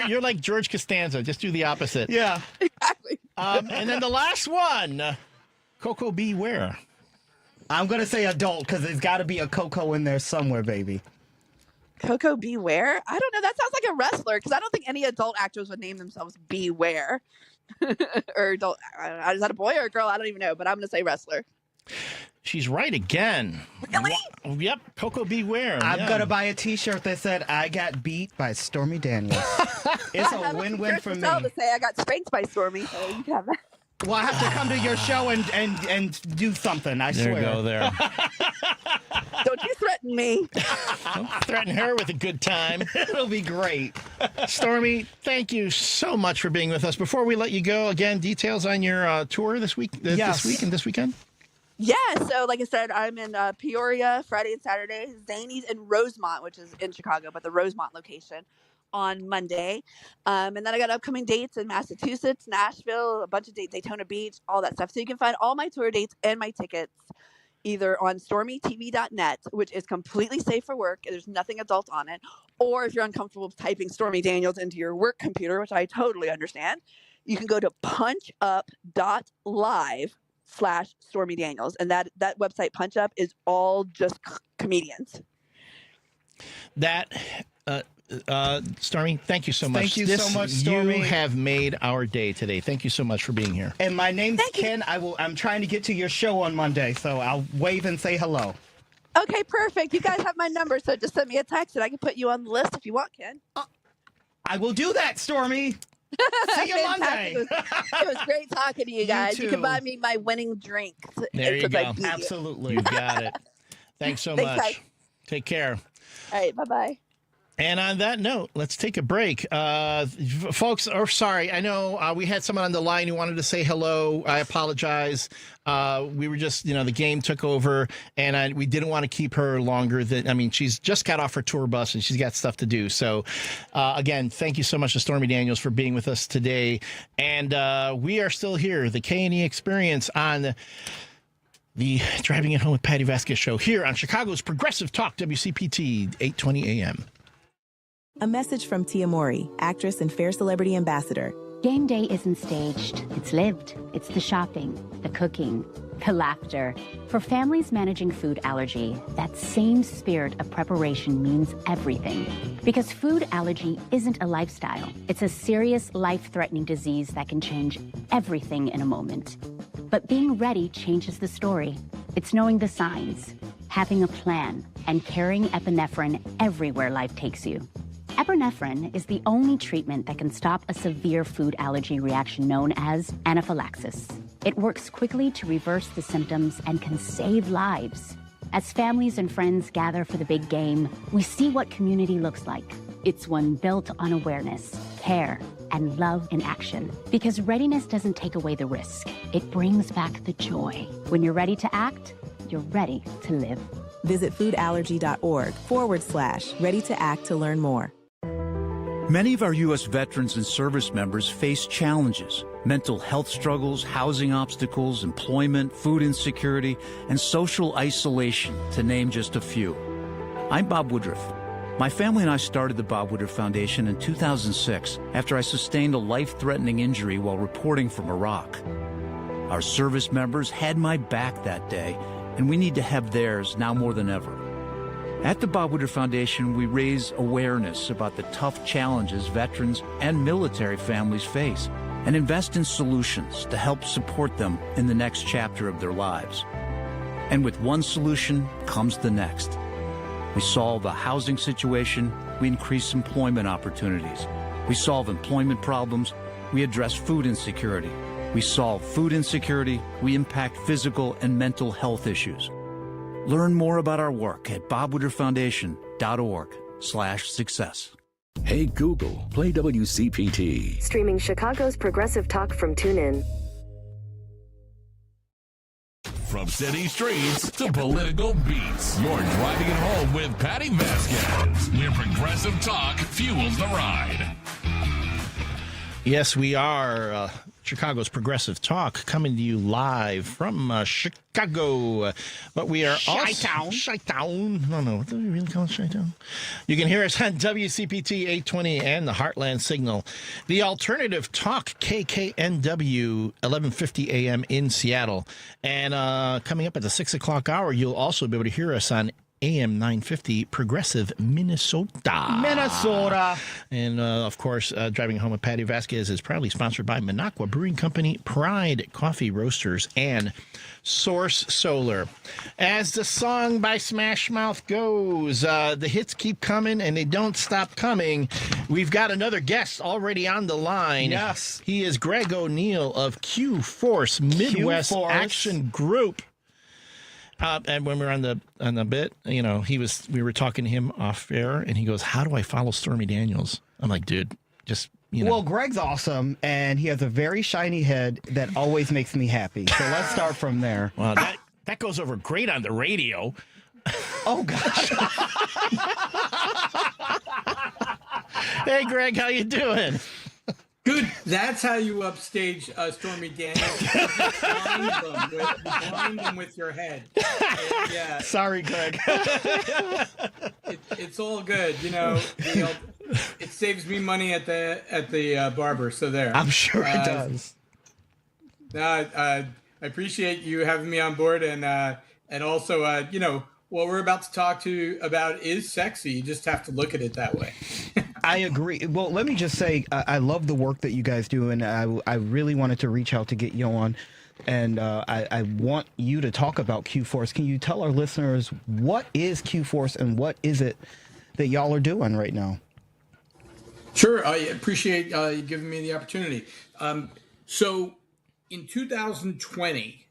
you're like George Costanza. Just do the opposite. Yeah. Exactly. And then the last one, Coco Beware. I'm going to say adult because there's got to be a Coco in there somewhere, baby. Coco Beware? I don't know. That sounds like a wrestler because I don't think any adult actors would name themselves Beware. Or adult. Is that a boy or a girl? I don't even know, but I'm going to say wrestler. She's right again. Really? Yep, Coco Beware. I'm going to buy a T-shirt that said, I got beat by Stormy Daniels. It's a win-win for me. To say I got spanked by Stormy, so you can have that. Well, I have to come to your show and do something, I swear. There you go there. Don't you threaten me. Don't threaten her with a good time. It'll be great. Stormy, thank you so much for being with us. Before we let you go, again, details on your tour this week and this weekend? Yeah, so like I said, I'm in Peoria Friday and Saturday, Zanies in Rosemont, which is in Chicago, but the Rosemont location on Monday. And then I got upcoming dates in Massachusetts, Nashville, a bunch of dates, Daytona Beach, all that stuff. So you can find all my tour dates and my tickets either on stormytv.net, which is completely safe for work. There's nothing adult on it. Or if you're uncomfortable typing Stormy Daniels into your work computer, which I totally understand, you can go to punchup.live/Stormy Daniels. And that website, PunchUp, is all just comedians. Stormy, thank you so much. Thank you so much, Stormy. You have made our day today. Thank you so much for being here. And my name's Ken. I'm trying to get to your show on Monday, so I'll wave and say hello. Okay, perfect. You guys have my number, so just send me a text and I can put you on the list if you want, Ken. I will do that, Stormy. See you Monday. It was great talking to you guys. You can buy me my winning drink. There you go. Absolutely. You got it. Thanks so much. Guys. Take care. All right, bye-bye. And on that note, let's take a break. Folks, sorry, I know we had someone on the line who wanted to say hello. I apologize. We were just, the game took over, and we didn't want to keep her longer. She's just got off her tour bus, and she's got stuff to do. So, again, thank you so much to Stormy Daniels for being with us today. And we are still here, the K&E Experience on the Driving It Home with Patti Vasquez show here on Chicago's Progressive Talk, WCPT, 820 AM. A message from Tia Mori, actress and Fair Celebrity Ambassador. Game day isn't staged. It's lived. It's the shopping, the cooking, the laughter. For families managing food allergy, that same spirit of preparation means everything. Because food allergy isn't a lifestyle. It's a serious, life-threatening disease that can change everything in a moment. But being ready changes the story. It's knowing the signs, having a plan, and carrying epinephrine everywhere life takes you. Epinephrine is the only treatment that can stop a severe food allergy reaction known as anaphylaxis. It works quickly to reverse the symptoms and can save lives. As families and friends gather for the big game, we see what community looks like. It's one built on awareness, care, and love in action. Because readiness doesn't take away the risk. It brings back the joy. When you're ready to act, you're ready to live. Visit foodallergy.org/ready to act to learn more. Many of our U.S. veterans and service members face challenges: mental health struggles, housing obstacles, employment, food insecurity, and social isolation, to name just a few. I'm Bob Woodruff. My family and I started the Bob Woodruff Foundation in 2006 after I sustained a life-threatening injury while reporting from Iraq. Our service members had my back that day, and we need to have theirs now more than ever. At the Bob Woodruff Foundation, we raise awareness about the tough challenges veterans and military families face and invest in solutions to help support them in the next chapter of their lives. And with one solution comes the next. We solve a housing situation, we increase employment opportunities. We solve employment problems, we address food insecurity. We solve food insecurity, we impact physical and mental health issues. Learn more about our work at bobwoodrufffoundation.org/success. Hey Google, play WCPT. Streaming Chicago's progressive talk from TuneIn. From city streets to political beats, you're driving it home with Patti Vasquez, where progressive talk fuels the ride. Yes, we are. Chicago's Progressive Talk coming to you live from Chicago. But we are also... Chi-Town. I don't know. What do we really call it, Chi-Town? You can hear us on WCPT 820 and the Heartland Signal. The Alternative Talk, KKNW, 1150 a.m. in Seattle. And coming up at the 6 o'clock hour, you'll also be able to hear us on AM 950 Progressive Minnesota. And, of course, Driving Home with Patti Vasquez is proudly sponsored by Minocqua Brewing Company, Pride Coffee Roasters, and Source Solar. As the song by Smash Mouth goes, the hits keep coming and they don't stop coming. We've got another guest already on the line. Yes. He is Greg O'Neill of Q-Force Midwest Action Group. And when we were on the bit, you know, we were talking to him off air, and he goes, "How do I follow Stormy Daniels?" I'm like, "Dude, just you know." Well, Greg's awesome, and he has a very shiny head that always makes me happy. So let's start from there. Well, that goes over great on the radio. Oh gosh. Hey, Greg, how you doing? Good. That's how you upstage Stormy Daniels. You blind them with your head. And, yeah. Sorry, Greg. It's all good. You know, it saves me money at the barber. So there. I'm sure it does. I appreciate you having me on board, and also, you know, what we're about to talk about is sexy. You just have to look at it that way. I agree. Well, let me just say, I love the work that you guys do, and I really wanted to reach out to get you on, and I want you to talk about Q-Force. Can you tell our listeners what is Q-Force and what is it that y'all are doing right now? Sure. I appreciate you giving me the opportunity. So in 2020,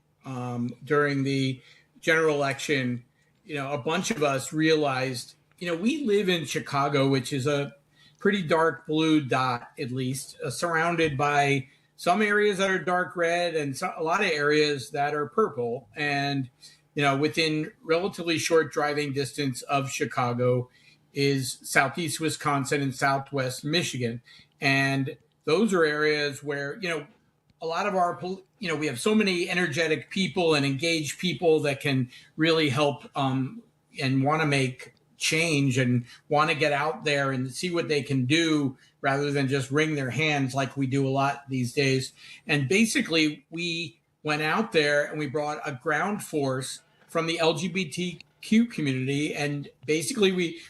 during the general election, you know, a bunch of us realized, you know, we live in Chicago, which is a pretty dark blue dot, at least, surrounded by some areas that are dark red and a lot of areas that are purple. And, you know, within relatively short driving distance of Chicago is Southeast Wisconsin and Southwest Michigan. And those are areas where, you know, a lot of our, you know, we have so many energetic people and engaged people that can really help and want to make change and want to get out there and see what they can do rather than just wring their hands like we do a lot these days. And basically, we went out there and we brought a ground force from the LGBTQ community. And basically, we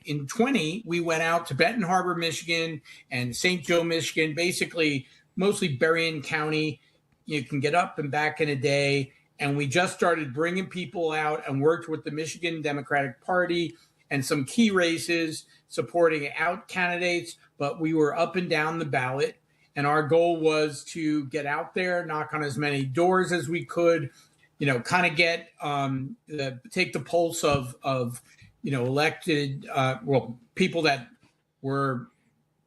in 20, we went out to Benton Harbor, Michigan and St. Joe, Michigan, basically mostly Berrien County. You can get up and back in a day. And we just started bringing people out and worked with the Michigan Democratic Party and some key races supporting out candidates. But we were up and down the ballot. And our goal was to get out there, knock on as many doors as we could, you know, kind of get take the pulse of you know, elected, people that were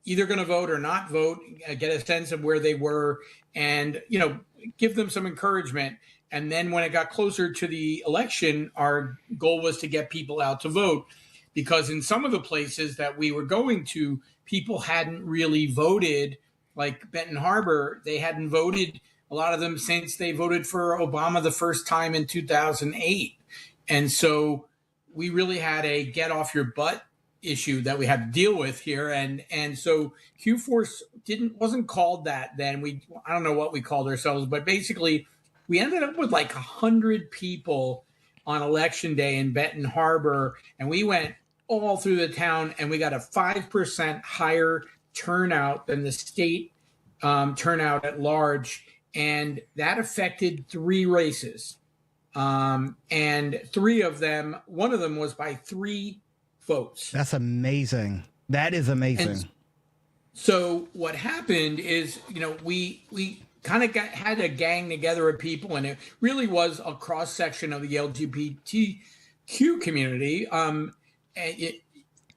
either going to vote or not vote, get a sense of where they were and, you know, give them some encouragement. And then when it got closer to the election, our goal was to get people out to vote, because in some of the places that we were going to, people hadn't really voted. Like Benton Harbor, they hadn't voted, a lot of them, since they voted for Obama the first time in 2008. And so we really had a get off your butt issue that we had to deal with here. And so Q-Force wasn't called that then. I don't know what we called ourselves, but basically we ended up with like 100 people on election day in Benton Harbor. And we went all through the town and we got a 5% higher turnout than the state turnout at large. And that affected 3 races. And 3 of them, one of them was by 3 votes. That's amazing. That is amazing. And so what happened is, you know, we kind of had a gang together of people, and it really was a cross section of the LGBTQ community.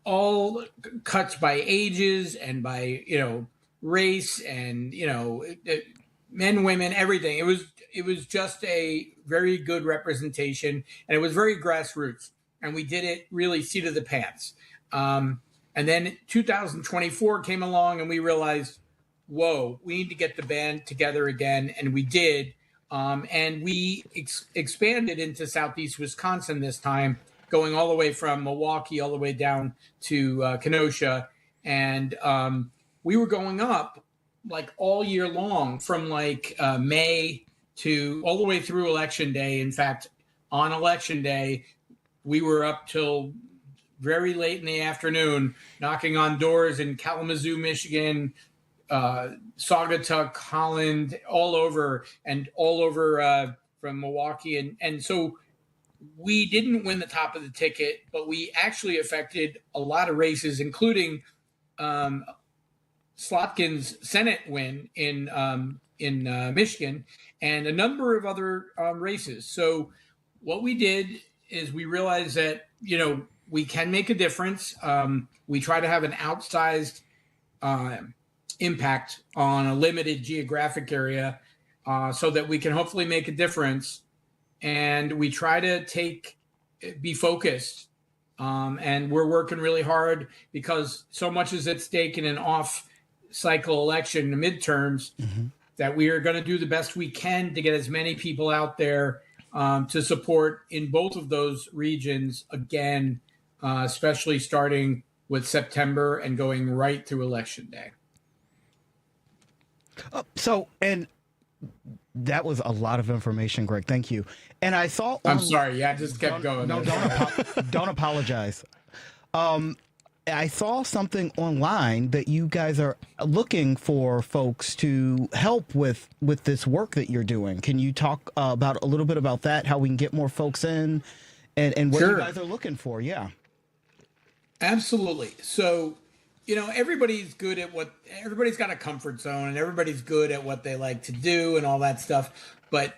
all cuts by ages and by, race and, men, women, everything. It was just a very good representation, and it was very grassroots, and we did it really seat of the pants. And then 2024 came along, and we realized, whoa, we need to get the band together again, and we did. And we expanded into Southeast Wisconsin this time, going all the way from Milwaukee all the way down to Kenosha. And we were going up like all year long from like May to all the way through Election Day. In fact, on Election Day, we were up till very late in the afternoon, knocking on doors in Kalamazoo, Michigan, Saugatuck, Holland, all over from Milwaukee. And so we didn't win the top of the ticket, but we actually affected a lot of races, including Slotkin's Senate win in Michigan and a number of other races. So what we did is we realized that, we can make a difference. We try to have an outsized impact on a limited geographic area so that we can hopefully make a difference. And we try to be focused. And we're working really hard because so much is at stake in an off-cycle election, the midterms, that we are going to do the best we can to get as many people out there to support in both of those regions again, especially starting with September and going right through Election Day. And that was a lot of information, Greg. Thank you. And I saw. I'm sorry. Yeah, I just kept going. No, don't apologize. I saw something online that you guys are looking for folks to help with this work that you're doing. Can you talk about a little bit about that? How we can get more folks in, and what you guys are looking for? Yeah. Absolutely. So, everybody's got a comfort zone, and everybody's good at what they like to do and all that stuff. But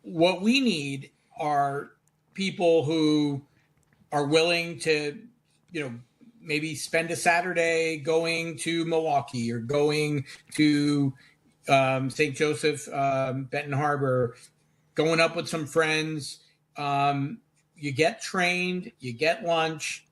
what we need are people who are willing to, maybe spend a Saturday going to Milwaukee or going to St. Joseph, Benton Harbor, going up with some friends. You get trained, you get lunch.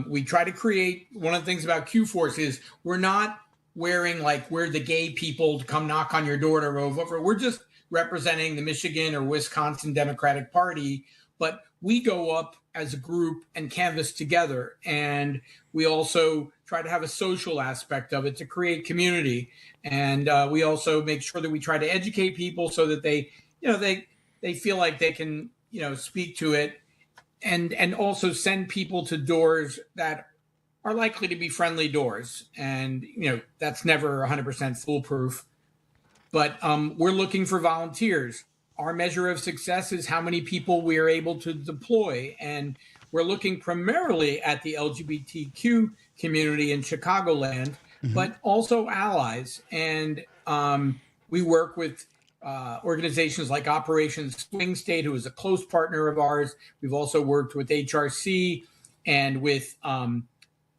We try to create, one of the things about Q-Force is we're not wearing like we're the gay people to come knock on your door to vote for. We're just representing the Michigan or Wisconsin Democratic Party, but we go up as a group and canvass together. And we also try to have a social aspect of it to create community. And we also make sure that we try to educate people so that they feel like they can, speak to it. And also send people to doors that are likely to be friendly doors. And, that's never 100% foolproof. But we're looking for volunteers. Our measure of success is how many people we are able to deploy. And we're looking primarily at the LGBTQ community in Chicagoland, but also allies. And we work with organizations like Operation Swing State, who is a close partner of ours. We've also worked with HRC and with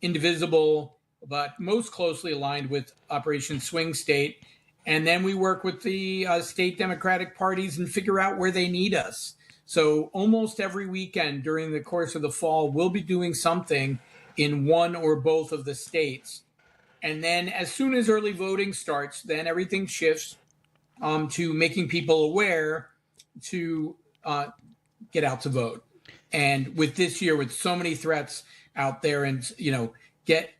Indivisible, but most closely aligned with Operation Swing State. And then we work with the state Democratic parties and figure out where they need us. So almost every weekend during the course of the fall, we'll be doing something in one or both of the states. And then as soon as early voting starts, then everything shifts to making people aware to get out to vote. And with this year, with so many threats out there, and get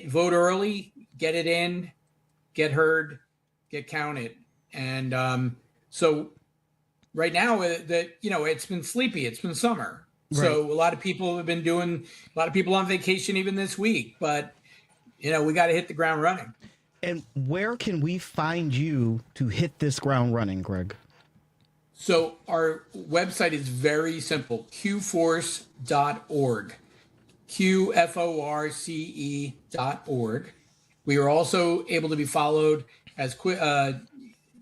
vote early, get it in, get heard, get counted. And so right now that it's been sleepy, it's been summer. Right. So a lot of people on vacation even this week, but we got to hit the ground running. And where can we find you to hit this ground running, Greg? So our website is very simple, qforce.org, QFORCE.org. We are also able to be followed as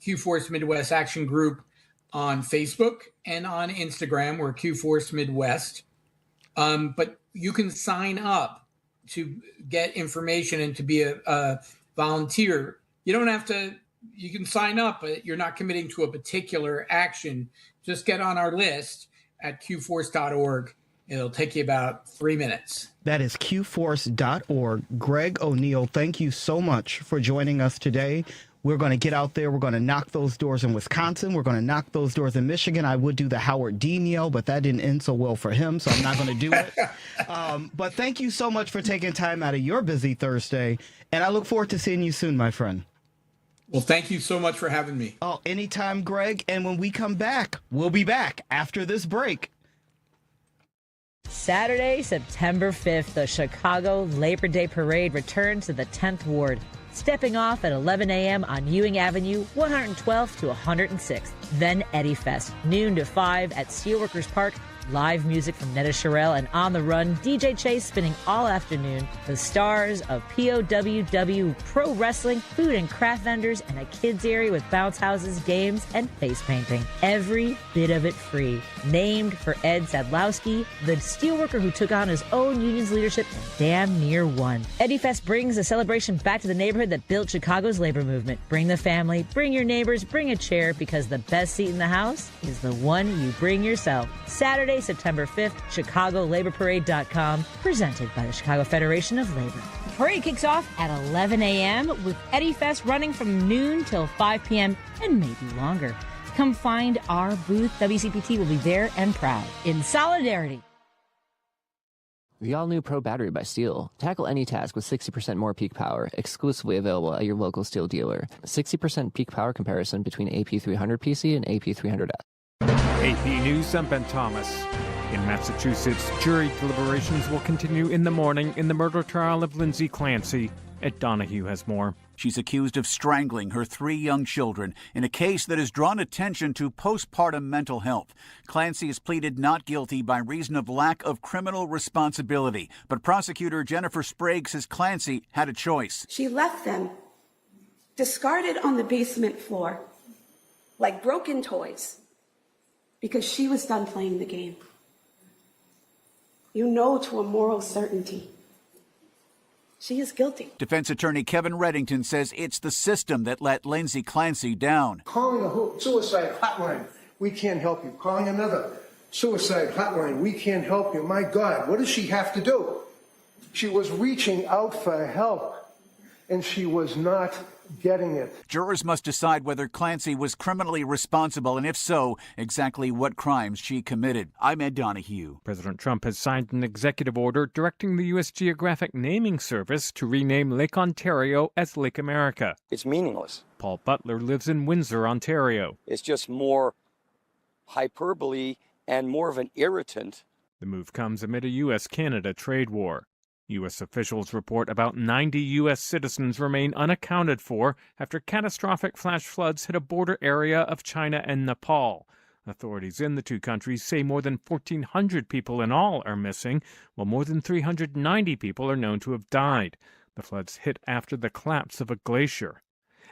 Q-Force Midwest Action Group on Facebook and on Instagram. We're Q-Force Midwest. But you can sign up to get information and to be a volunteer. You don't have to, you can sign up, but you're not committing to a particular action. Just get on our list at qforce.org. It'll take you about 3 minutes. That is qforce.org. Greg O'Neill, thank you so much for joining us today. We're going to get out there. We're going to knock those doors in Wisconsin. We're going to knock those doors in Michigan. I would do the Howard Dean yell, but that didn't end so well for him, so I'm not going to do it. But thank you so much for taking time out of your busy Thursday, and I look forward to seeing you soon, my friend. Well, thank you so much for having me. Oh, anytime, Greg. And when we come back, we'll be back after this break. Saturday, September 5th, the Chicago Labor Day Parade returns to the 10th Ward, stepping off at 11 a.m. on Ewing Avenue, 112th to 106th. Then Eddie Fest, noon to 5 at Steelworkers Park. Live music from Netta Sherrill and On the Run, DJ Chase spinning all afternoon. The stars of POWW Pro Wrestling, food and craft vendors, and a kids area with bounce houses, games, and face painting. Every bit of it free. Named for Ed Sadlowski, the steelworker who took on his own union's leadership and damn near won. Eddie Fest brings a celebration back to the neighborhood that built Chicago's labor movement. Bring the family, bring your neighbors, bring a chair, because the best seat in the house is the one you bring yourself. Saturday, September 5th, ChicagoLaborParade.com, presented by the Chicago Federation of Labor. The parade kicks off at 11 a.m. with Eddie Fest running from noon till 5 p.m. and maybe longer. Come find our booth. WCPT will be there and proud. In solidarity. The all-new Pro Battery by Steel. Tackle any task with 60% more peak power, exclusively available at your local Steel dealer. 60% peak power comparison between AP300 PC and AP300F. AP News, I'm Ben Thomas. In Massachusetts, jury deliberations will continue in the morning in the murder trial of Lindsay Clancy. Ed Donahue has more. She's accused of strangling her 3 young children in a case that has drawn attention to postpartum mental health. Clancy has pleaded not guilty by reason of lack of criminal responsibility. But prosecutor Jennifer Sprague says Clancy had a choice. She left them discarded on the basement floor like broken toys because she was done playing the game. You know to a moral certainty she is guilty. Defense attorney Kevin Reddington says it's the system that let Lindsay Clancy down. Calling a suicide hotline, we can't help you. Calling another suicide hotline, we can't help you. My God, what does she have to do? She was reaching out for help, and she was not getting it. Jurors must decide whether Clancy was criminally responsible, and if so, exactly what crimes she committed. I'm Ed Donahue. President Trump has signed an executive order directing the U.S. Geographic Naming Service to rename Lake Ontario as Lake America. It's meaningless. Paul Butler lives in Windsor, Ontario. It's just more hyperbole and more of an irritant. The move comes amid a U.S.-Canada trade war. U.S. officials report about 90 U.S. citizens remain unaccounted for after catastrophic flash floods hit a border area of China and Nepal. Authorities in the two countries say more than 1,400 people in all are missing, while more than 390 people are known to have died. The floods hit after the collapse of a glacier.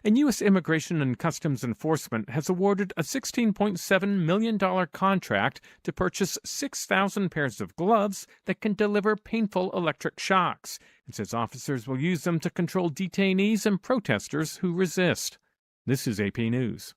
And U.S. Immigration and Customs Enforcement has awarded a $16.7 million contract to purchase 6,000 pairs of gloves that can deliver painful electric shocks. It says officers will use them to control detainees and protesters who resist. This is AP News.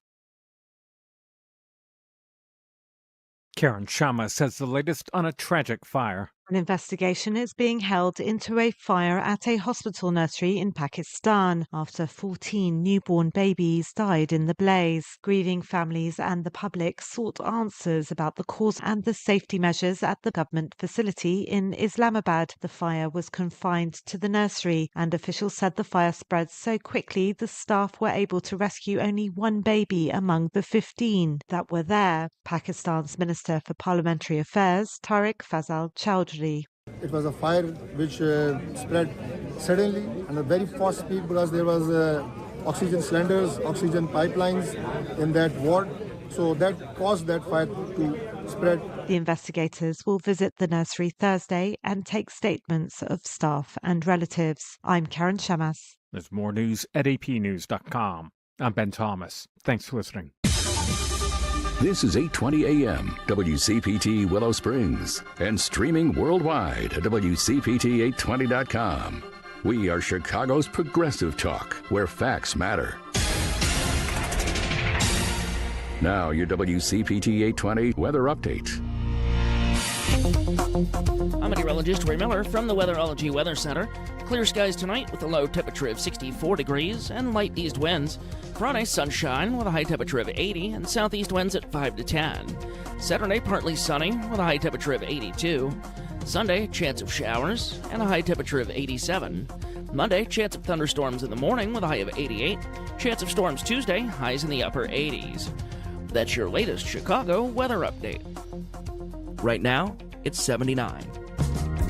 Karen Shamas has the latest on a tragic fire. An investigation is being held into a fire at a hospital nursery in Pakistan after 14 newborn babies died in the blaze. Grieving families and the public sought answers about the cause and the safety measures at the government facility in Islamabad. The fire was confined to the nursery, and officials said the fire spread so quickly the staff were able to rescue only one baby among the 15 that were there. Pakistan's Minister for Parliamentary Affairs, Tariq Fazal Chowdhury. It was a fire which spread suddenly and a very fast speed because there was oxygen cylinders, oxygen pipelines in that ward. So that caused that fire to spread. The investigators will visit the nursery Thursday and take statements of staff and relatives. I'm Karen Shamas. There's more news at apnews.com. I'm Ben Thomas. Thanks for listening. This is 820 AM, WCPT Willow Springs, and streaming worldwide at WCPT820.com. We are Chicago's progressive talk, where facts matter. Now, your WCPT 820 weather update. I'm meteorologist Ray Miller from the Weatherology Weather Center. Clear skies tonight with a low temperature of 64 degrees and light east winds. Friday, sunshine with a high temperature of 80 and southeast winds at 5 to 10. Saturday, partly sunny with a high temperature of 82. Sunday, chance of showers and a high temperature of 87. Monday, chance of thunderstorms in the morning with a high of 88. Chance of storms Tuesday, highs in the upper 80s. That's your latest Chicago weather update. Right now, it's 79.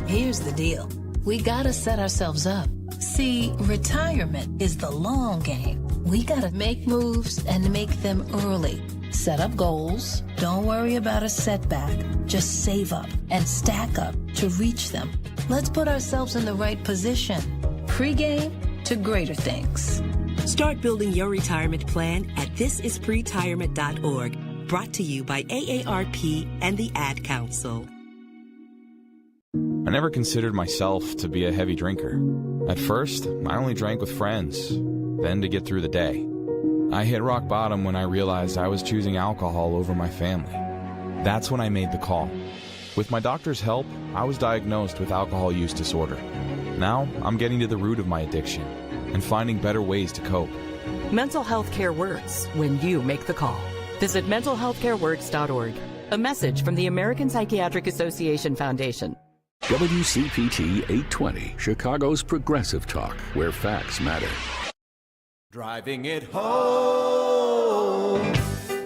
Here's the deal. We gotta set ourselves up. See, retirement is the long game. We gotta make moves and make them early. Set up goals. Don't worry about a setback. Just save up and stack up to reach them. Let's put ourselves in the right position. Pre-game to greater things. Start building your retirement plan at thisispretirement.org. Brought to you by AARP and the Ad Council. I never considered myself to be a heavy drinker. At first, I only drank with friends, then to get through the day. I hit rock bottom when I realized I was choosing alcohol over my family. That's when I made the call. With my doctor's help, I was diagnosed with alcohol use disorder. Now, I'm getting to the root of my addiction and finding better ways to cope. Mental health care works when you make the call. Visit mentalhealthcareworks.org. A message from the American Psychiatric Association Foundation. WCPT 820, Chicago's progressive talk, where facts matter. Driving it home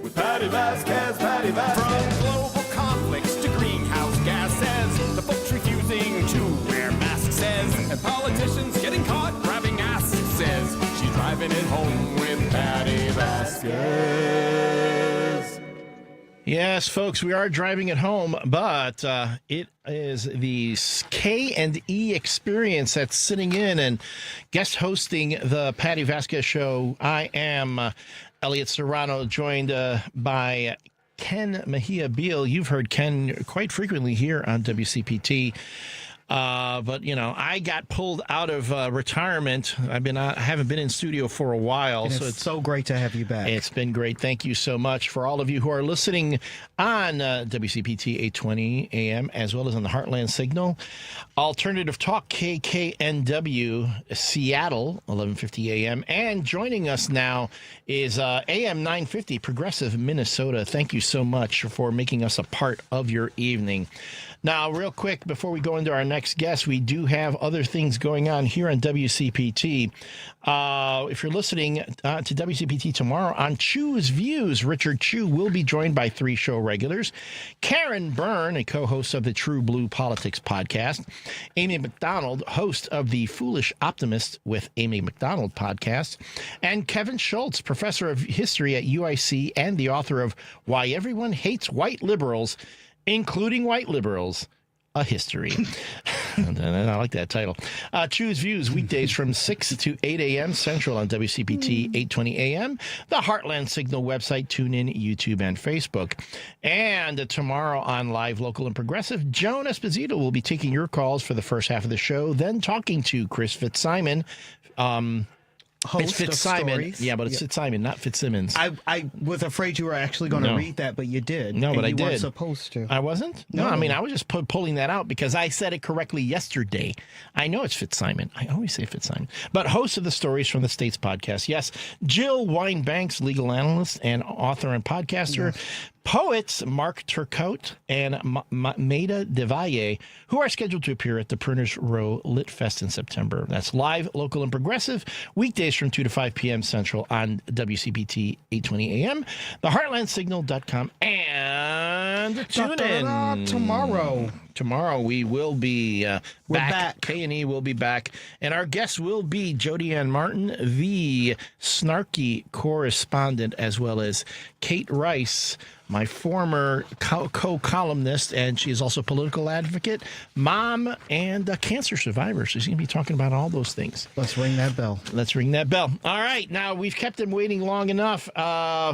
with Patti Vasquez, Patti Vasquez. From global conflicts to greenhouse gases, the folks refusing to wear masks says, and politicians getting caught grabbing asses says, she's driving it home with Patti Vasquez. Yes, folks, we are driving it home, but it is the K&E experience that's sitting in and guest hosting the Patti Vasquez show. I am Elliott Serrano, joined by Ken Mejia-Beal. You've heard Ken quite frequently here on WCPT. But, you know, I got pulled out of retirement. I haven't been in studio for a while. And it's so great to have you back. It's been great. Thank you so much for all of you who are listening on WCPT 820 AM as well as on the Heartland Signal. Alternative Talk KKNW Seattle, 1150 AM. And joining us now is AM 950 Progressive Minnesota. Thank you so much for making us a part of your evening. Now, real quick, before we go into our next guest, we do have other things going on here on WCPT. If you're listening to WCPT tomorrow on Chew's Views, Richard Chew will be joined by 3 show regulars. Karen Byrne, a co-host of the True Blue Politics podcast. Amy McDonald, host of the Foolish Optimist with Amy McDonald podcast. And Kevin Schultz, professor of history at UIC and the author of Why Everyone Hates White Liberals, Including White Liberals, A History. I like that title. Choose Views, weekdays from 6 to 8 a.m. Central on WCPT 820 AM, the Heartland Signal website, TuneIn, YouTube, and Facebook. And tomorrow on Live, Local, and Progressive, Joan Esposito will be taking your calls for the first half of the show, then talking to Chris Fitzsimon, Host it's Fitzsimon. Stories. Yeah, but it's Fitzsimon, not Fitzsimmons. I was afraid you were actually going to read that, but you did. No, but I did. You weren't supposed to. I wasn't? No, I mean, I was just pulling that out because I said it correctly yesterday. I know it's Fitzsimon. I always say Fitzsimon. But host of the Stories from the States podcast. Yes, Jill Wine-Banks, legal analyst and author and podcaster. Yes. Poets Mark Turcotte and Maida DeValle, who are scheduled to appear at the Pruners Row Lit Fest in September. That's Live, Local, and Progressive, weekdays from 2 to 5 p.m. Central on WCPT 820 AM, the HeartlandSignal.com, and tune in tomorrow. Tomorrow we will be back. K&E will be back. And our guest will be Jody Ann Martin, the snarky correspondent, as well as Kate Rice, my former co-columnist, and she is also a political advocate, mom, and a cancer survivor. She's going to be talking about all those things. Let's ring that bell. Let's ring that bell. All right. Now, we've kept him waiting long enough.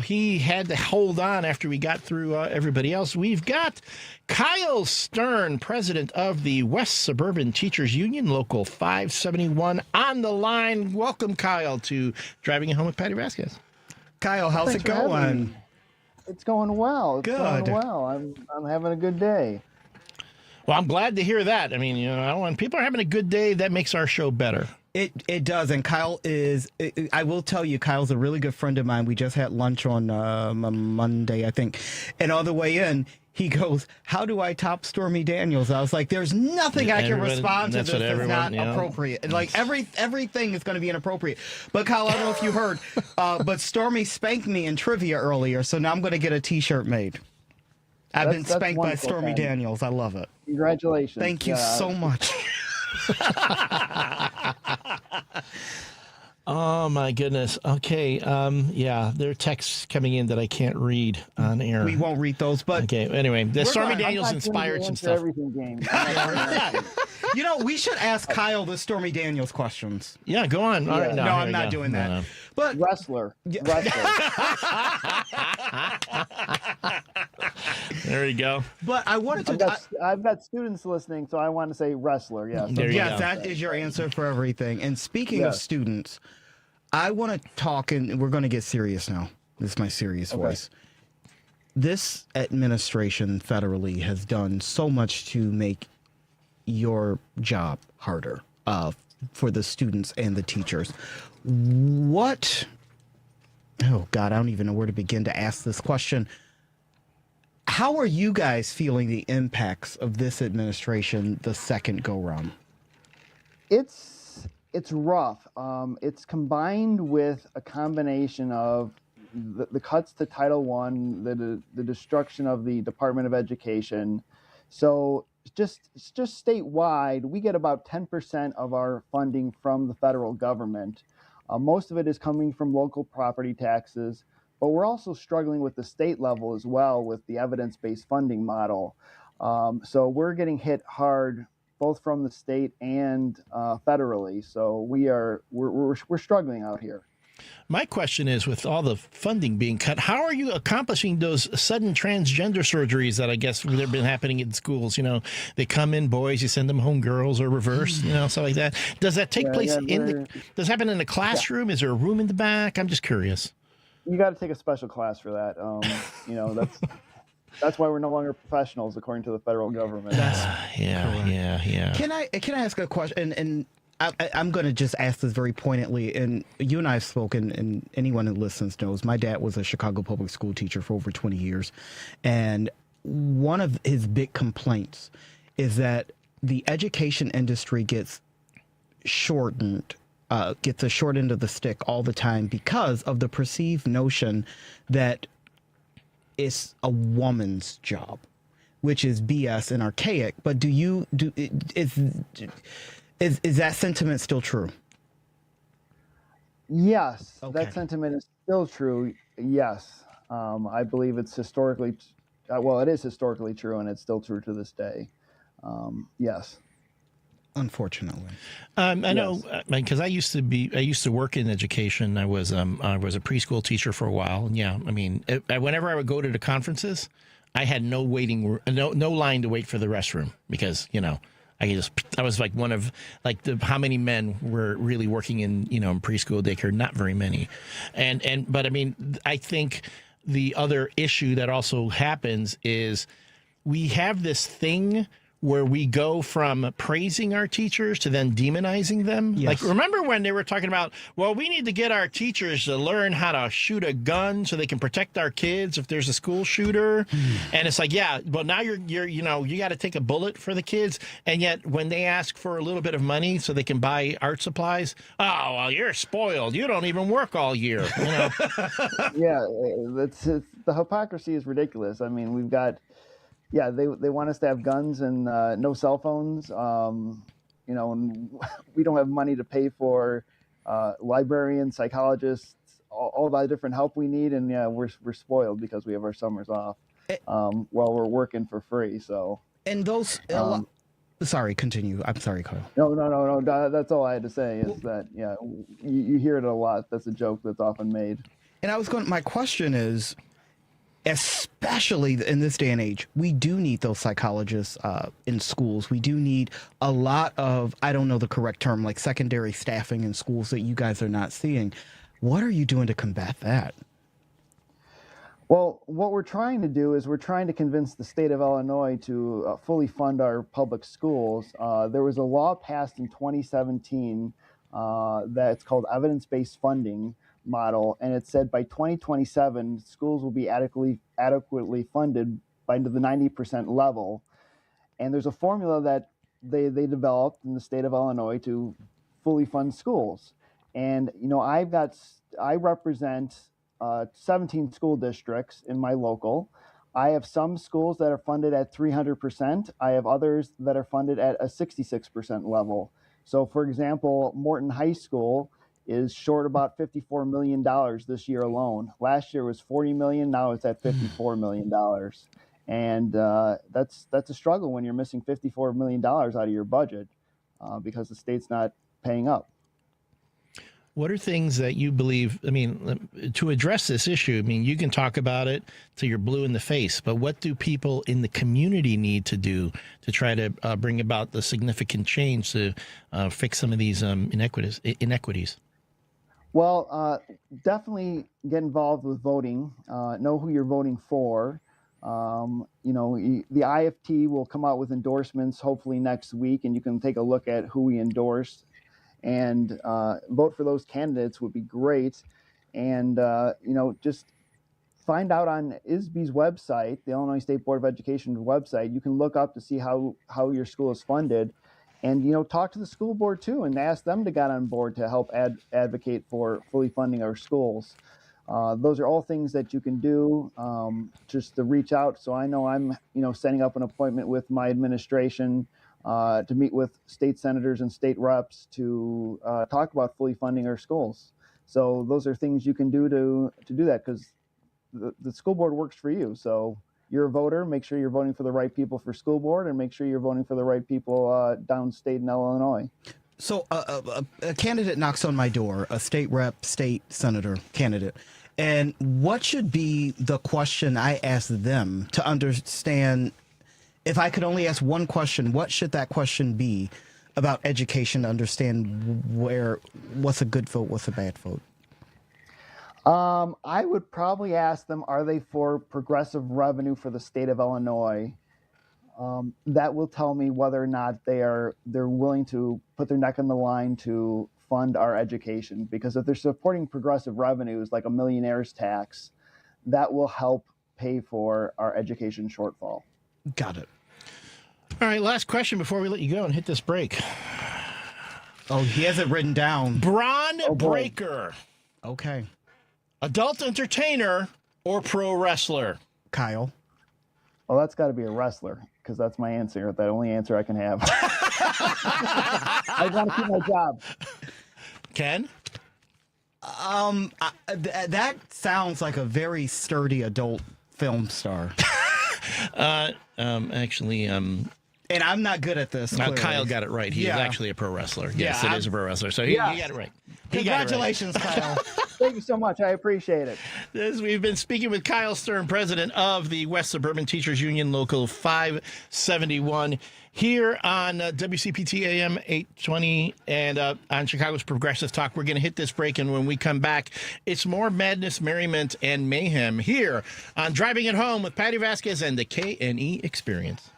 He had to hold on after we got through everybody else. We've got Kyle Stern, president of the West Suburban Teachers Union, Local 571, on the line. Welcome, Kyle, to Driving It Home with Patti Vasquez. Kyle, how's it going? It's going well. It's going well. I'm having a good day. Well, I'm glad to hear that. I mean, you know, when people are having a good day, that makes our show better. It does, and Kyle is. I will tell you, Kyle's a really good friend of mine. We just had lunch on Monday, I think, and on the way in, he goes, "How do I top Stormy Daniels?" I was like, "There's nothing I can respond to that's not appropriate." And like everything is going to be inappropriate. But Kyle, I don't know if you heard, but Stormy spanked me in trivia earlier, so now I'm going to get a T-shirt made. I've been spanked by Stormy Daniels. I love it. Congratulations! Thank you so much. Oh my goodness. Okay. Yeah, there are texts coming in that I can't read on air. We won't read those, but okay. Anyway, the Stormy Daniels inspired some stuff. You know, we should ask Kyle the Stormy Daniels questions. Yeah, go on. All right, no, I'm not doing that. No. But wrestler. There you go. But I wanted to. I've got students listening, so I want to say wrestler. Yes. Yes, that is your answer for everything. And speaking of students, I want to talk, and we're going to get serious now. This is my serious voice. This administration federally has done so much to make your job harder for the students and the teachers. What? Oh, God, I don't even know where to begin to ask this question. How are you guys feeling the impacts of this administration the second go-round? It's rough. It's combined with a combination of the cuts to Title I, the destruction of the Department of Education. So just statewide, we get about 10% of our funding from the federal government. Most of it is coming from local property taxes, but we're also struggling with the state level as well with the evidence-based funding model. So we're getting hit hard both from the state and federally. So we're struggling out here. My question is, with all the funding being cut, how are you accomplishing those sudden transgender surgeries that I guess have been happening in schools? You know, they come in boys, you send them home girls, or reverse, you know, stuff like that. Does that take place does it happen in the classroom? Is there a room in the back? I'm just curious. You got to take a special class for that. You know, that's why we're no longer professionals, according to the federal government. Yeah. Can I ask a question? And I'm going to just ask this very pointedly. And you and I have spoken, and anyone who listens knows, my dad was a Chicago public school teacher for over 20 years. And one of his big complaints is that the education industry gets shortened, gets a short end of the stick all the time because of the perceived notion that it's a woman's job, which is BS and archaic. But is that sentiment still true? Yes, that sentiment is still true. Yes, I believe it's historically, it is historically true, and it's still true to this day. Yes. Unfortunately, I know because I used to work in education. I was a preschool teacher for a while, and I mean, whenever I would go to the conferences, I had no line to wait for the restroom because I was like one of how many men were really working in in preschool daycare? Not very many, but I mean, I think the other issue that also happens is we have this thing where we go from praising our teachers to then demonizing them. Yes. Like, remember when they were talking about, well, we need to get our teachers to learn how to shoot a gun so they can protect our kids if there's a school shooter. And it's like, but now you got to take a bullet for the kids. And yet when they ask for a little bit of money so they can buy art supplies, oh, well, you're spoiled. You don't even work all year. The hypocrisy is ridiculous. I mean, we've got yeah, they want us to have guns and no cell phones. And we don't have money to pay for librarians, psychologists, all that different help we need. And yeah, we're spoiled because we have our summers off while we're working for free. So and those. Sorry, continue. I'm sorry, Kyle. No. That's all I had to say is that, yeah, you hear it a lot. That's a joke that's often made. And my question is, especially in this day and age, we do need those psychologists in schools. We do need a lot of, I don't know the correct term, like secondary staffing in schools that you guys are not seeing. What are you doing to combat that? Well, what we're trying to do is we're trying to convince the state of Illinois to fully fund our public schools. There was a law passed in 2017 that's called evidence-based funding model, and it said by 2027 schools will be adequately funded by the 90% level. And there's a formula that they developed in the state of Illinois to fully fund schools. And I represent 17 school districts in my local. I have some schools that are funded at 300%. I have others that are funded at a 66% level. So for example, Morton High School is short about $54 million this year alone. Last year was $40 million, now it's at $54 million. And that's a struggle when you're missing $54 million out of your budget because the state's not paying up. What are things that you believe, to address this issue? You can talk about it till you're blue in the face, but what do people in the community need to do to try to bring about the significant change to fix some of these inequities? Well, definitely get involved with voting. Know who you're voting for. The IFT will come out with endorsements hopefully next week, and you can take a look at who we endorsed and vote for those candidates would be great. And, just find out on ISB's website, the Illinois State Board of Education's website. You can look up to see how your school is funded. And, talk to the school board, too, and ask them to get on board to help advocate for fully funding our schools. Those are all things that you can do just to reach out. So I know I'm, setting up an appointment with my administration to meet with state senators and state reps to talk about fully funding our schools. So those are things you can do to do that, because the school board works for you. So you're a voter, make sure you're voting for the right people for school board, and make sure you're voting for the right people downstate in Illinois. So a candidate knocks on my door, a state rep, state senator candidate. And what should be the question I ask them to understand? If I could only ask one question, what should that question be about education to understand what's a good vote, what's a bad vote? I would probably ask them, are they for progressive revenue for the state of Illinois? That will tell me whether or not they're willing to put their neck on the line to fund our education. Because if they're supporting progressive revenues like a millionaire's tax, that will help pay for our education shortfall. Got it. All right, last question before we let you go and hit this break. Oh, he has it written down. Braun Breaker. Okay. Adult entertainer or pro wrestler? Kyle. Well, that's got to be a wrestler, because that's my answer. The only answer I can have. I want to keep my job. Ken? That sounds like a very sturdy adult film star. And I'm not good at this. Kyle got it right. He is actually a pro wrestler. Yes, it is a pro wrestler. So he got it right. Congratulations, Kyle. Thank you so much. I appreciate it. We've been speaking with Kyle Stern, president of the West Suburban Teachers Union, Local 571, here on WCPT AM 820 and on Chicago's Progressive Talk. We're going to hit this break, and when we come back, it's more madness, merriment, and mayhem here on Driving It Home with Patti Vasquez and the K&E Experience.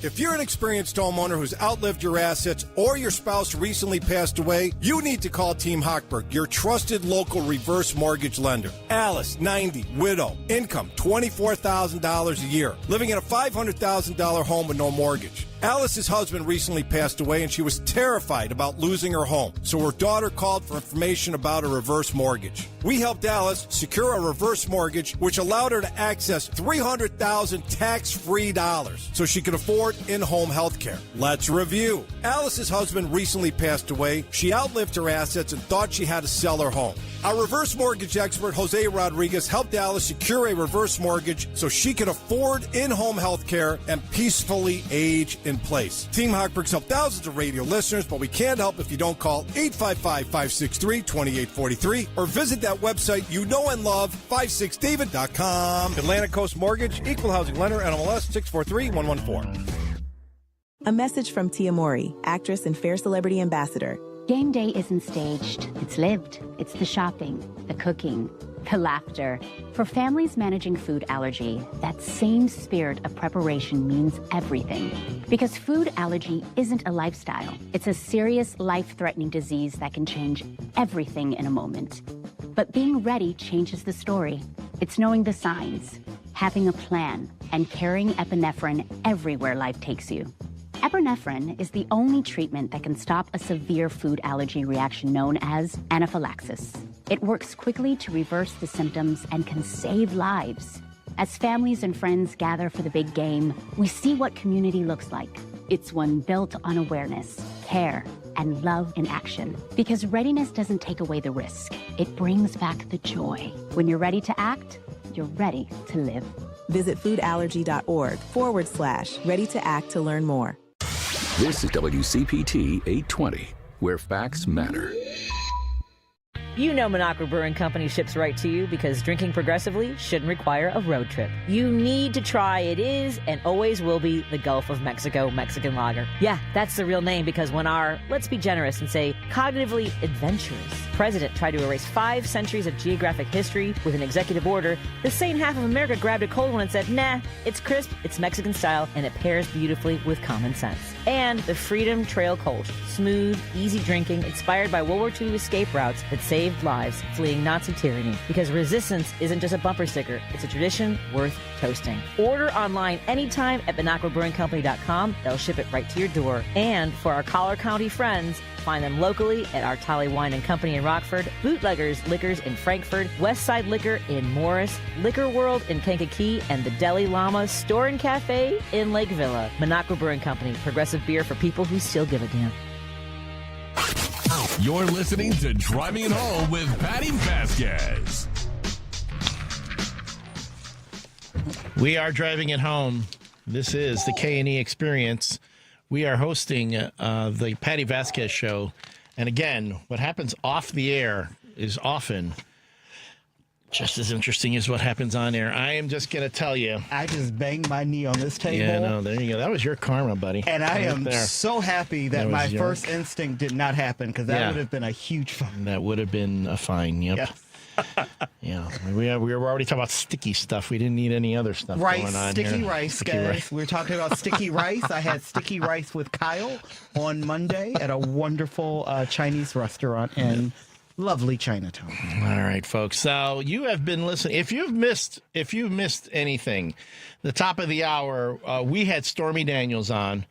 If you're an experienced homeowner who's outlived your assets or your spouse recently passed away, you need to call Team Hochberg, your trusted local reverse mortgage lender. Alice, 90, widow, income $24,000 a year, living in a $500,000 home with no mortgage. Alice's husband recently passed away and she was terrified about losing her home, so her daughter called for information about a reverse mortgage. We helped Alice secure a reverse mortgage, which allowed her to access $300,000 tax-free dollars so she could afford in-home health care. Let's review. Alice's husband recently passed away. She outlived her assets and thought she had to sell her home. Our reverse mortgage expert, Jose Rodriguez, helped Alice secure a reverse mortgage so she could afford in-home health care and peacefully age in place. Team Hochberg's helped thousands of radio listeners, but we can't help if you don't call 855-563-2843 or visit that website you know and love, 56david.com. Atlantic Coast Mortgage, Equal Housing Lender, NMLS 643114. A message from Tia Mori, actress and Fair Celebrity Ambassador. Game day isn't staged, it's lived. It's the shopping, the cooking, the laughter. For families managing food allergy, that same spirit of preparation means everything. Because food allergy isn't a lifestyle. It's a serious, life-threatening disease that can change everything in a moment. But being ready changes the story. It's knowing the signs, having a plan, and carrying epinephrine everywhere life takes you. Epinephrine is the only treatment that can stop a severe food allergy reaction known as anaphylaxis. It works quickly to reverse the symptoms and can save lives. As families and friends gather for the big game, we see what community looks like. It's one built on awareness, care, and love in action. Because readiness doesn't take away the risk. It brings back the joy. When you're ready to act, you're ready to live. Visit foodallergy.org/ready to act to learn more. This is WCPT 820, where facts matter. You know Minocqua Brewing Company ships right to you because drinking progressively shouldn't require a road trip. You need to try it is and always will be the Gulf of Mexico Mexican Lager. Yeah, that's the real name because when our, let's be generous and say, cognitively adventurous president tried to erase 5 centuries of geographic history with an executive order, the sane half of America grabbed a cold one and said, nah, it's crisp, it's Mexican style, and it pairs beautifully with common sense. And the Freedom Trail Kolsch, smooth, easy drinking, inspired by World War II escape routes that saved lives fleeing Nazi tyranny. Because resistance isn't just a bumper sticker, it's a tradition worth toasting. Order online anytime at MinocquaBrewingCompany.com. They'll ship it right to your door. And for our Collar County friends, find them locally at our Tolly Wine and Company in Rockford, Bootleggers Liquors in Frankfurt, Westside Liquor in Morris, Liquor World in Kankakee, and the Deli Llama Store and Cafe in Lake Villa. Minocqua Brewing Company, progressive beer for people who still give a damn. You're listening to Driving It Home with Patti Vasquez. We are driving it home. This is the K&E Experience. We are hosting the Patti Vasquez Show. And again, what happens off the air is often just as interesting as what happens on air. I am just going to tell you. I just banged my knee on this table. Yeah, no, there you go. That was your karma, buddy. And I am so happy that my first instinct did not happen because that would have been a huge fine. That would have been a fine, yep. Yes. Yeah, we were already talking about sticky stuff. We didn't need any other stuff going on sticky here. Rice, guys. We were talking about sticky rice. I had sticky rice with Kyle on Monday at a wonderful Chinese restaurant in lovely Chinatown. All right, folks. So you have been listening. If you've missed anything, the top of the hour, we had Stormy Daniels on.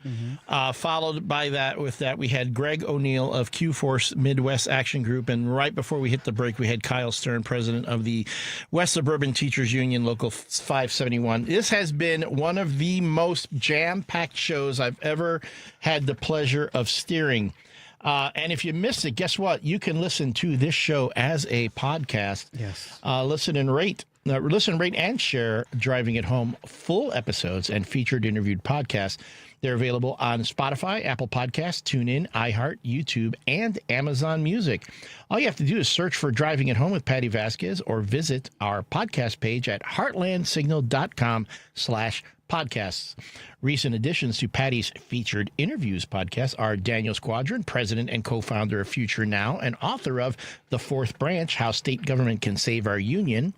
Followed by that, we had Greg O'Neill of Q-Force Midwest Action Group, and right before we hit the break, we had Kyle Stern, president of the West Suburban Teachers Union, Local 571. This has been one of the most jam-packed shows I've ever had the pleasure of steering. And if you missed it, guess what? You can listen to this show as a podcast. Yes. Listen, rate, and share Driving It Home full episodes and featured interviewed podcasts. They're available on Spotify, Apple Podcasts, TuneIn, iHeart, YouTube, and Amazon Music. All you have to do is search for Driving It Home with Patti Vasquez or visit our podcast page at heartlandsignal.com/podcasts. Recent additions to Patti's featured interviews podcast are Daniel Squadron, president and co-founder of Future Now and author of The Fourth Branch, How State Government Can Save Our Union,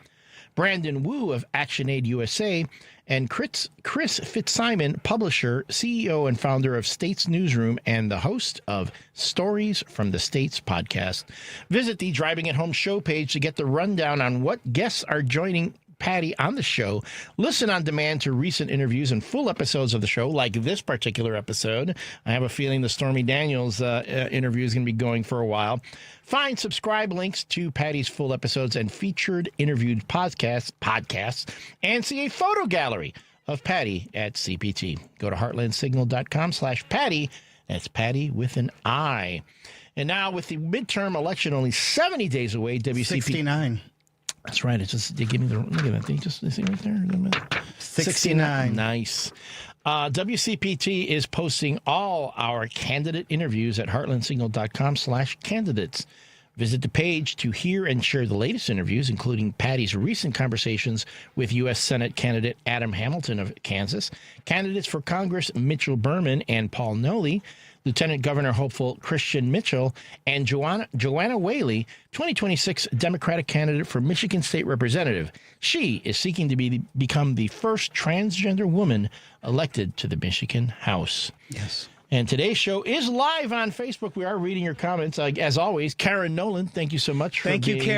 Brandon Wu of ActionAid USA, and Chris Fitzsimon, publisher, CEO, and founder of States Newsroom and the host of Stories from the States podcast. Visit the Driving It Home show page to get the rundown on what guests are joining Patti on the show. Listen on demand to recent interviews and full episodes of the show, like this particular episode. I have a feeling the Stormy Daniels interview is going to be going for a while. Find subscribe links to Patti's full episodes and featured interviewed podcasts, and see a photo gallery of Patti at CPT. Go to heartlandsignal.com/Patti. That's Patti with an I. And now with the midterm election only 70 days away, WCPT. 69. That's right. It's just, they give me the, look at that thing. Just, see right there. 69. Nice. WCPT is posting all our candidate interviews at heartlandsignal.com/candidates. Visit the page to hear and share the latest interviews, including Patti's recent conversations with U.S. Senate candidate Adam Hamilton of Kansas, candidates for Congress Mitchell Berman and Paul Nolley, Lieutenant Governor hopeful Christian Mitchell, and Joanna Whaley, 2026 Democratic candidate for Michigan State Representative. She is seeking to become the first transgender woman elected to the Michigan House. Yes. And today's show is live on Facebook. We are reading your comments. As always, Karen Nolan, thank you so much for being there. Thank you,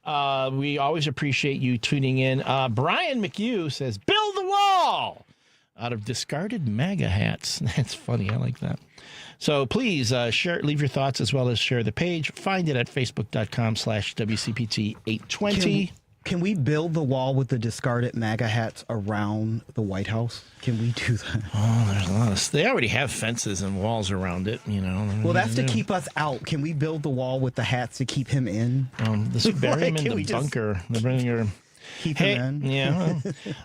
Karen. We always appreciate you tuning in. Brian McHugh says, build the wall out of discarded MAGA hats. That's funny. I like that. So please leave your thoughts as well as share the page. Find it at facebook.com/WCPT820. Can we build the wall with the discarded MAGA hats around the White House? Can we do that? Oh, there's a lot of... They already have fences and walls around it, you know. Well, that's to keep us out. Can we build the wall with the hats to keep him in? Bury him in the bunker. Keep him in. Yeah.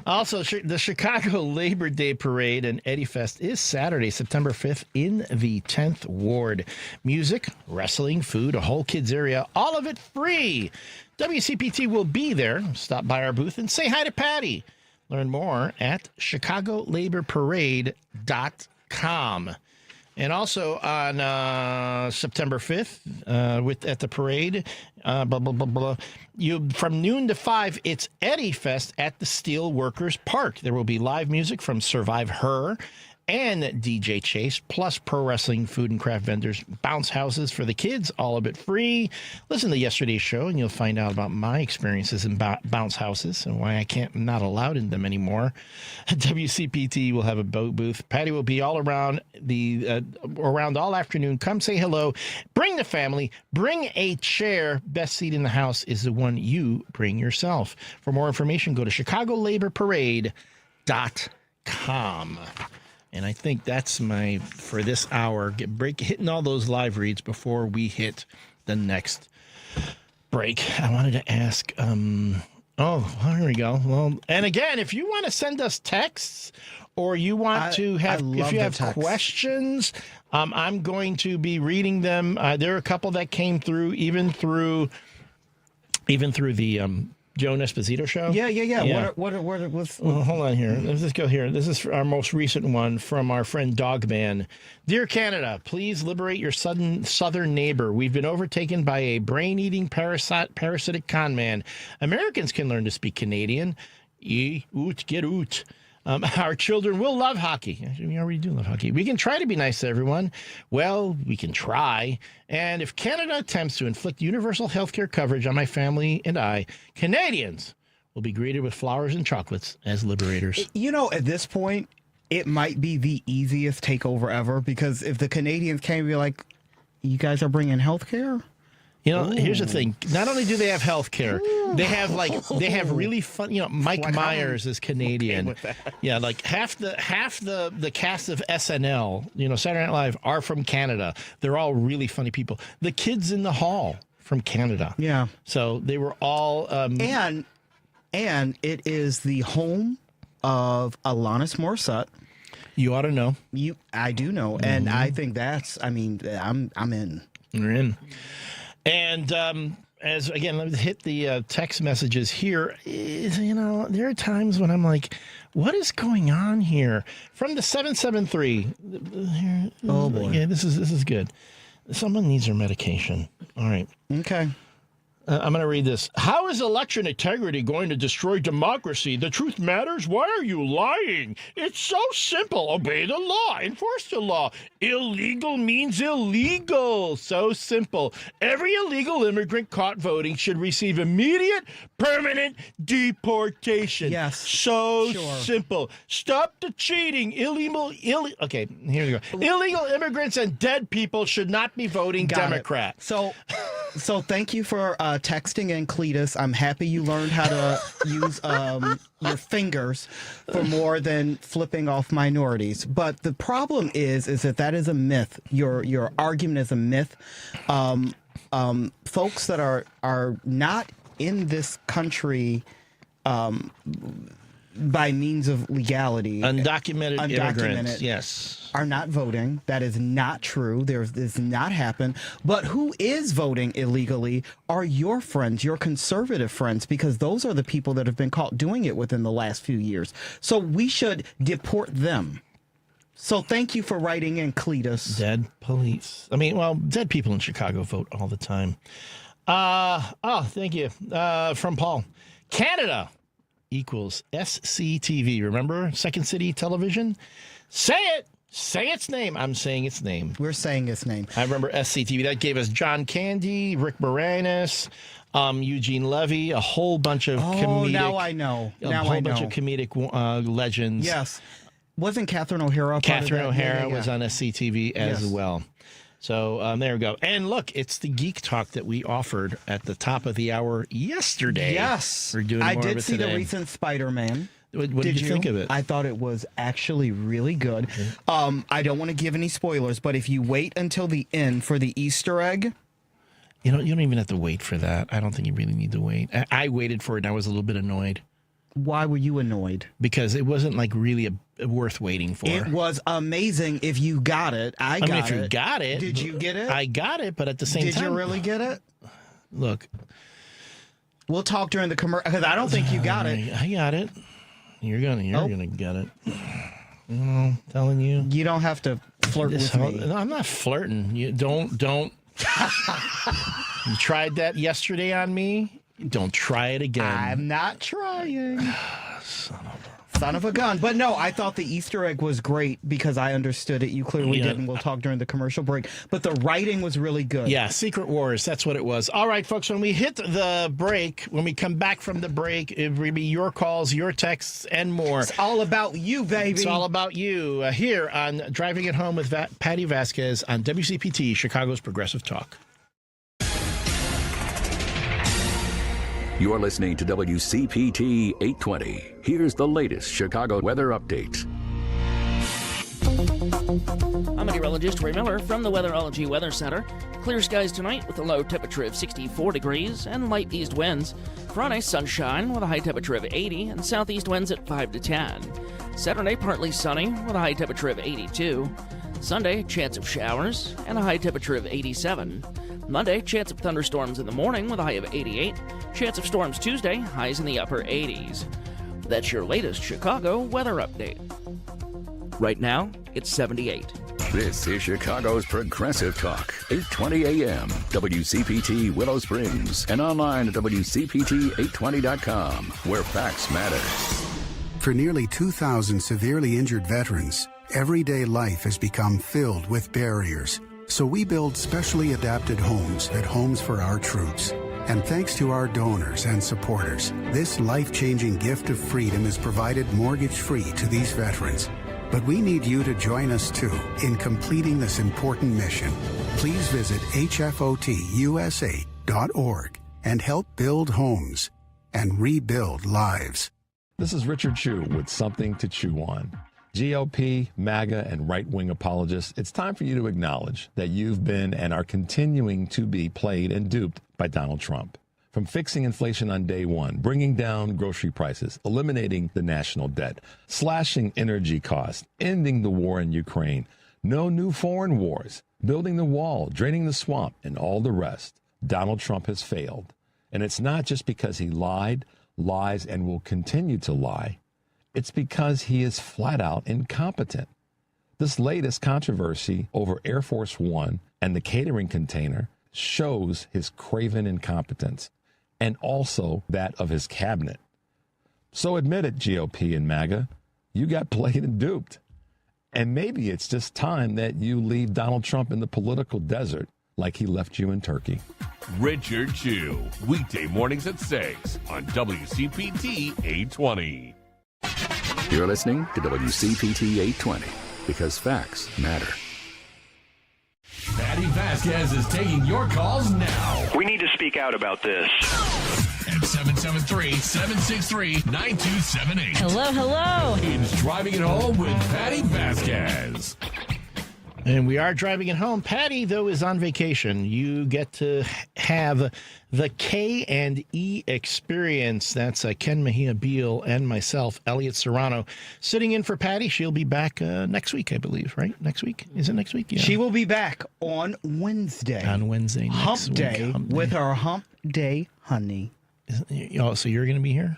Also, the Chicago Labor Day Parade and Eddie Fest is Saturday, September 5th in the 10th Ward. Music, wrestling, food, a whole kids area, all of it free. WCPT will be there. Stop by our booth and say hi to Patti. Learn more at ChicagoLaborParade.com. And also on September 5th, at the parade, from noon to 5, it's Eddie Fest at the Steel Workers Park. There will be live music from Survive Her and DJ Chase, plus pro wrestling, food and craft vendors, bounce houses for the kids, all of it free. Listen to yesterday's show, and you'll find out about my experiences in bounce houses and why I'm not allowed in them anymore. WCPT will have a booth. Patti will be all around around all afternoon. Come say hello. Bring the family. Bring a chair. Best seat in the house is the one you bring yourself. For more information, go to ChicagoLaborParade.com. And I think that's for this hour. Hitting all those live reads before we hit the next break. I wanted to ask, here we go. Well, and again, if you want to send us texts or you want to have, if you have questions, I'm going to be reading them. There are a couple that came through, even through the, Joan Esposito show? Yeah. Well, hold on here. Let's just go here. This is our most recent one from our friend Dogman. Dear Canada, please liberate your southern neighbor. We've been overtaken by a brain-eating parasitic con man. Americans can learn to speak Canadian. Get oot. Our children will love hockey. Actually, we already do love hockey. We can try to be nice to everyone. Well, we can try. And if Canada attempts to inflict universal health care coverage on my family and I, Canadians will be greeted with flowers and chocolates as liberators. You know, at this point, it might be the easiest takeover ever, because if the Canadians came and be like, you guys are bringing health care? You know, here's the thing. Not only do they have health care, they have really fun. You know, Mike Myers is Canadian. Yeah, like half the cast of SNL, Saturday Night Live, are from Canada. They're all really funny people. The kids in the hall from Canada. Yeah. So they were all and it is the home of Alanis Morissette. You ought to know. I do know, and I think I'm in. You're in. And as again, let me hit the text messages here. There are times when I'm like, what is going on here? From the 773. Oh boy. Yeah, this is good. Someone needs their medication. All right. Okay. I'm going to read this. How is election integrity going to destroy democracy? The truth matters. Why are you lying? It's so simple. Obey the law. Enforce the law. Illegal means illegal. So simple. Every illegal immigrant caught voting should receive immediate, permanent deportation. Yes. So simple. Stop the cheating. Okay, here we go. Illegal immigrants and dead people should not be voting Democrat. So thank you for texting in, Cletus. I'm happy you learned how to use your fingers for more than flipping off minorities. But the problem is that is a myth. Your argument is a myth. Folks that are not in this country by means of legality, undocumented immigrants, yes, are not voting. That is not true. This does not happen. But who is voting illegally are your friends, your conservative friends, because those are the people that have been caught doing it within the last few years. So we should deport them. So thank you for writing in, Cletus. Dead police. Dead people in Chicago vote all the time. Thank you. From Paul. Canada equals SCTV. Remember Second City Television? Say it. Say its name. I'm saying its name. We're saying its name. I remember SCTV. That gave us John Candy, Rick Moranis, Eugene Levy, a whole bunch of comedic. Now I know. A whole bunch of comedic legends. Yes. Wasn't Catherine O'Hara? Catherine O'Hara was on SCTV as well. So there we go. And look, it's the Geek Talk that we offered at the top of the hour yesterday. Yes. We're doing more I of did it see today. the recent Spider-Man. What did you think of it? I thought it was actually really good. I don't want to give any spoilers, but if you wait until the end for the Easter egg. You don't even have to wait for that. I don't think you really need to wait. I waited for it and I was a little bit annoyed. Why were you annoyed? Because it wasn't like really worth waiting for. It was amazing if you got it. I mean, if you got it. Did you get it? I got it, but at the same time. Did you really get it? Look. We'll talk during the commercial, because I don't think you got it. I got it. You're gonna get it. I'm telling you. You don't have to flirt with me. No, I'm not flirting. You don't. You tried that yesterday on me. Don't try it again. I'm not trying. Son of a gun. But no, I thought the Easter egg was great because I understood it. You clearly didn't. We'll talk during the commercial break. But the writing was really good. Yeah, Secret Wars. That's what it was. All right, folks, when we hit the break, when we come back from the break, it will be your calls, your texts, and more. It's all about you, baby. It's all about you here on Driving It Home with Patti Vasquez on WCPT, Chicago's Progressive Talk. You're listening to WCPT 820. Here's the latest Chicago weather update. I'm meteorologist Ray Miller from the Weatherology Weather Center. Clear skies tonight with a low temperature of 64 degrees and light east winds. Friday, sunshine with a high temperature of 80 and southeast winds at 5 to 10. Saturday, partly sunny with a high temperature of 82. Sunday, chance of showers and a high temperature of 87. Monday, chance of thunderstorms in the morning with a high of 88. Chance of storms Tuesday, highs in the upper 80s. That's your latest Chicago weather update. Right now, it's 78. This is Chicago's Progressive Talk, 820 AM, WCPT Willow Springs, and online at WCPT820.com, where facts matter. For nearly 2,000 severely injured veterans, everyday life has become filled with barriers. So we build specially adapted homes at Homes for Our Troops. And thanks to our donors and supporters, this life-changing gift of freedom is provided mortgage-free to these veterans. But we need you to join us, too, in completing this important mission. Please visit hfotusa.org and help build homes and rebuild lives. This is Richard Chu with Something to Chew On. GOP, MAGA, and right-wing apologists, it's time for you to acknowledge that you've been and are continuing to be played and duped by Donald Trump. From fixing inflation on day one, bringing down grocery prices, eliminating the national debt, slashing energy costs, ending the war in Ukraine, no new foreign wars, building the wall, draining the swamp, and all the rest, Donald Trump has failed. And it's not just because he lied, lies, and will continue to lie. It's because he is flat out incompetent. This latest controversy over Air Force One and the catering container shows his craven incompetence. and also that of his cabinet. So admit it, GOP and MAGA, you got played and duped. And maybe it's just time that you leave Donald Trump in the political desert like he left you in Turkey. Richard Chew, weekday mornings at 6 on WCPT 820. You're listening to WCPT 820 because facts matter. Patti Vasquez is taking your calls now. We need to speak out about this. At 773-763-9278. Hello. It's Driving It Home with Patti Vasquez. And we are driving it home. Patty, though, is on vacation. You get to have the K&E experience. That's Ken Mejia-Beal and myself, Elliott Serrano, sitting in for Patty. She'll be back next week, I believe, right? Next week? Is it next week? Yeah. She will be back on Wednesday. On Wednesday next Hump week. Day with our Hump Day honey. Oh, so you're going to be here?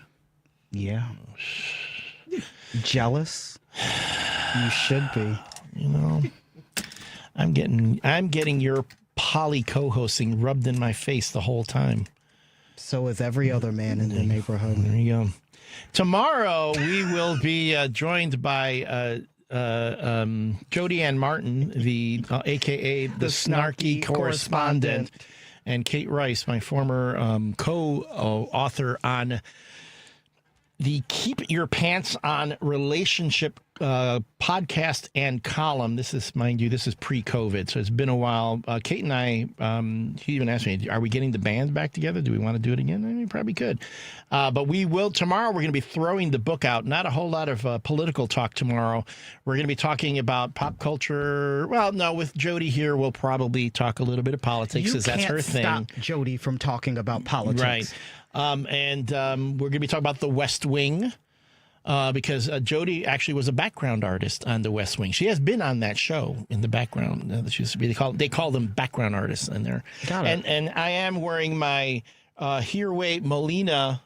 Yeah. Jealous? You should be. You know, I'm getting your poly co-hosting rubbed in my face the whole time. So is every other man in the neighborhood. There you go. Tomorrow we will be joined by Jody Ann Martin, the AKA the snarky correspondent, and Kate Rice, my former co-author on the Keep Your Pants On relationship podcast and column. This is, mind you, this is pre-COVID, so it's been a while. Kate and I, he even asked me, are we getting the band back together? Do we want to do it again? I mean, probably could. But we will, tomorrow we're going to be throwing the book out. Not a whole lot of political talk tomorrow. We're going to be talking about pop culture. Well, no, with Jody here, we'll probably talk a little bit of politics, because that's her thing. You can't stop Jody from talking about politics. Right. And we're going to be talking about the West Wing. Because Jody actually was a background artist on The West Wing. She has been on that show in the background. They call them background artists in there. Got it. And I am wearing my Herway Molina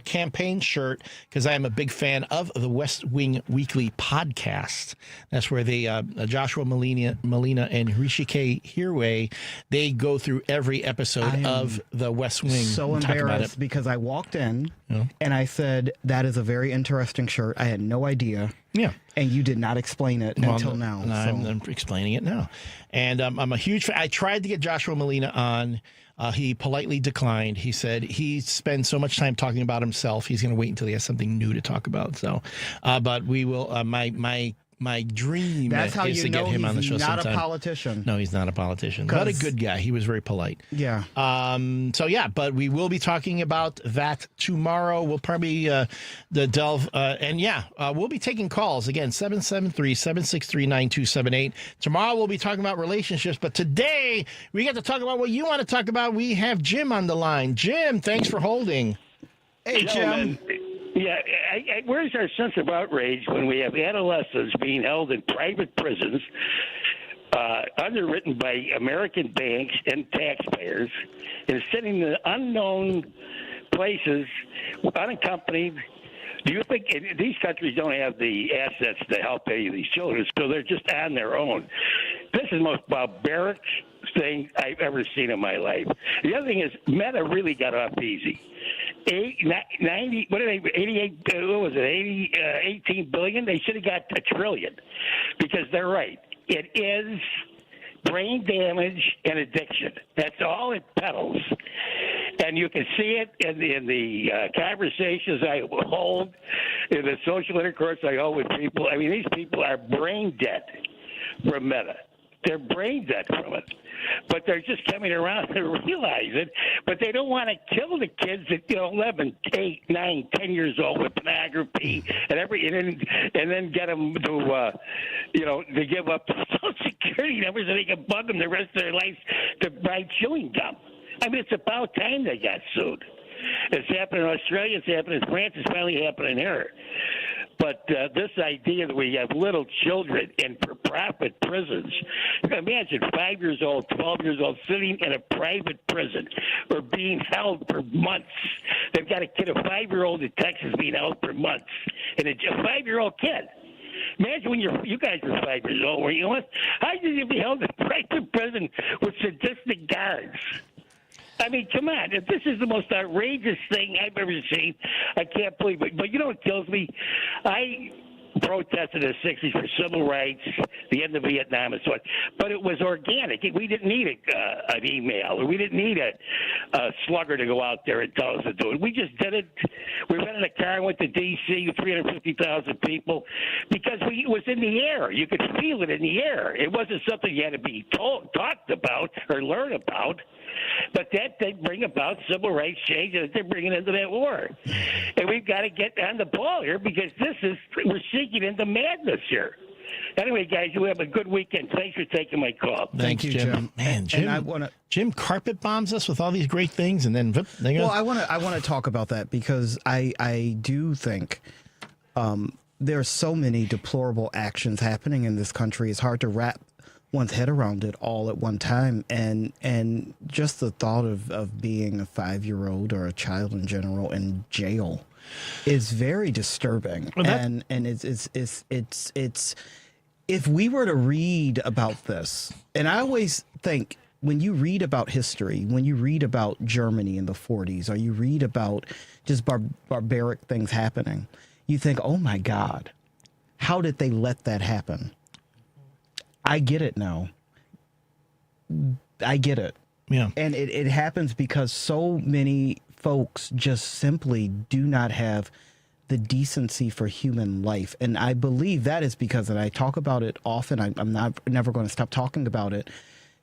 campaign shirt because I am a big fan of the West Wing Weekly podcast. That's where they Joshua Molina and Rishike Herway, they go through every episode of the West Wing. So embarrassed because I walked in and I said, that is a very interesting shirt. I had no idea. Yeah. And you did not explain it until now. I'm explaining it now. And I'm a huge fan. I tried to get Joshua Molina on. He politely declined. He said he spends so much time talking about himself, he's going to wait until he has something new to talk about. So, but we will. My dream is to get him on the show sometime. That's how you know he's not a politician. No, he's not a politician. But a good guy. He was very polite. Yeah. So, yeah, but we will be talking about that tomorrow. We'll probably delve. We'll be taking calls. Again, 773-763-9278. Tomorrow we'll be talking about relationships. But today we get to talk about what you want to talk about. We have Jim on the line. Jim, thanks for holding. Hey, Jim. Yeah, where's our sense of outrage when we have adolescents being held in private prisons, underwritten by American banks and taxpayers, and sitting in unknown places, unaccompanied? Do you think these countries don't have the assets to help any of these children, so they're just on their own? This is the most barbaric thing I've ever seen in my life. The other thing is, Meta really got off easy. 18 billion? They should have got $1 trillion, because they're right. It is brain damage and addiction. That's all it peddles. And you can see it in the conversations I hold, in the social intercourse I hold with people. I mean, these people are brain dead from Meta. They're brain dead from it. But they're just coming around to realize it. But they don't want to kill the kids at 11, 8, 9, 10 years old with pornography and then get them to to give up the Social Security numbers so they can bug them the rest of their lives to buy chewing gum. I mean, it's about time they got sued. It's happening in Australia. It's happening in France. It's finally happening here. But this idea that we have little children in for-profit prisons, imagine 5 years old, 12 years old, sitting in a private prison or being held for months. They've got a kid, a 5-year-old in Texas, being held for months. And a 5-year-old kid. Imagine when you guys were 5 years old. Were you? How did you be held in private prison with sadistic guards? I mean, come on. This is the most outrageous thing I've ever seen. I can't believe it. But you know what kills me? I protested in the 60s for civil rights, the end of Vietnam and so on. But it was organic. We didn't need an email. Or we didn't need a slugger to go out there and tell us to do it. We just did it. We rented a car and went to D.C. with 350,000 people because it was in the air. You could feel it in the air. It wasn't something you had to be talked about or learn about. But that did bring about civil rights change that they're bringing into that war. And we've got to get on the ball here because we're sinking into madness here. Anyway, guys, you have a good weekend. Thanks for taking my call. Thank you, Jim. Man, Jim carpet bombs us with all these great things, and then there goes. Well, I want to talk about that because I do think there's so many deplorable actions happening in this country. It's hard to wrap one's head around it all at one time, and just the thought of being a 5-year-old or a child in general in jail is very disturbing. Well, and it's if we were to read about this, and I always think when you read about history, when you read about Germany in the 40s, or you read about just barbaric things happening, you think, oh my God, how did they let that happen? I get it now. I get it. Yeah. And it happens because so many folks just simply do not have the decency for human life. And I believe that is because, and I talk about it often, I'm never going to stop talking about it,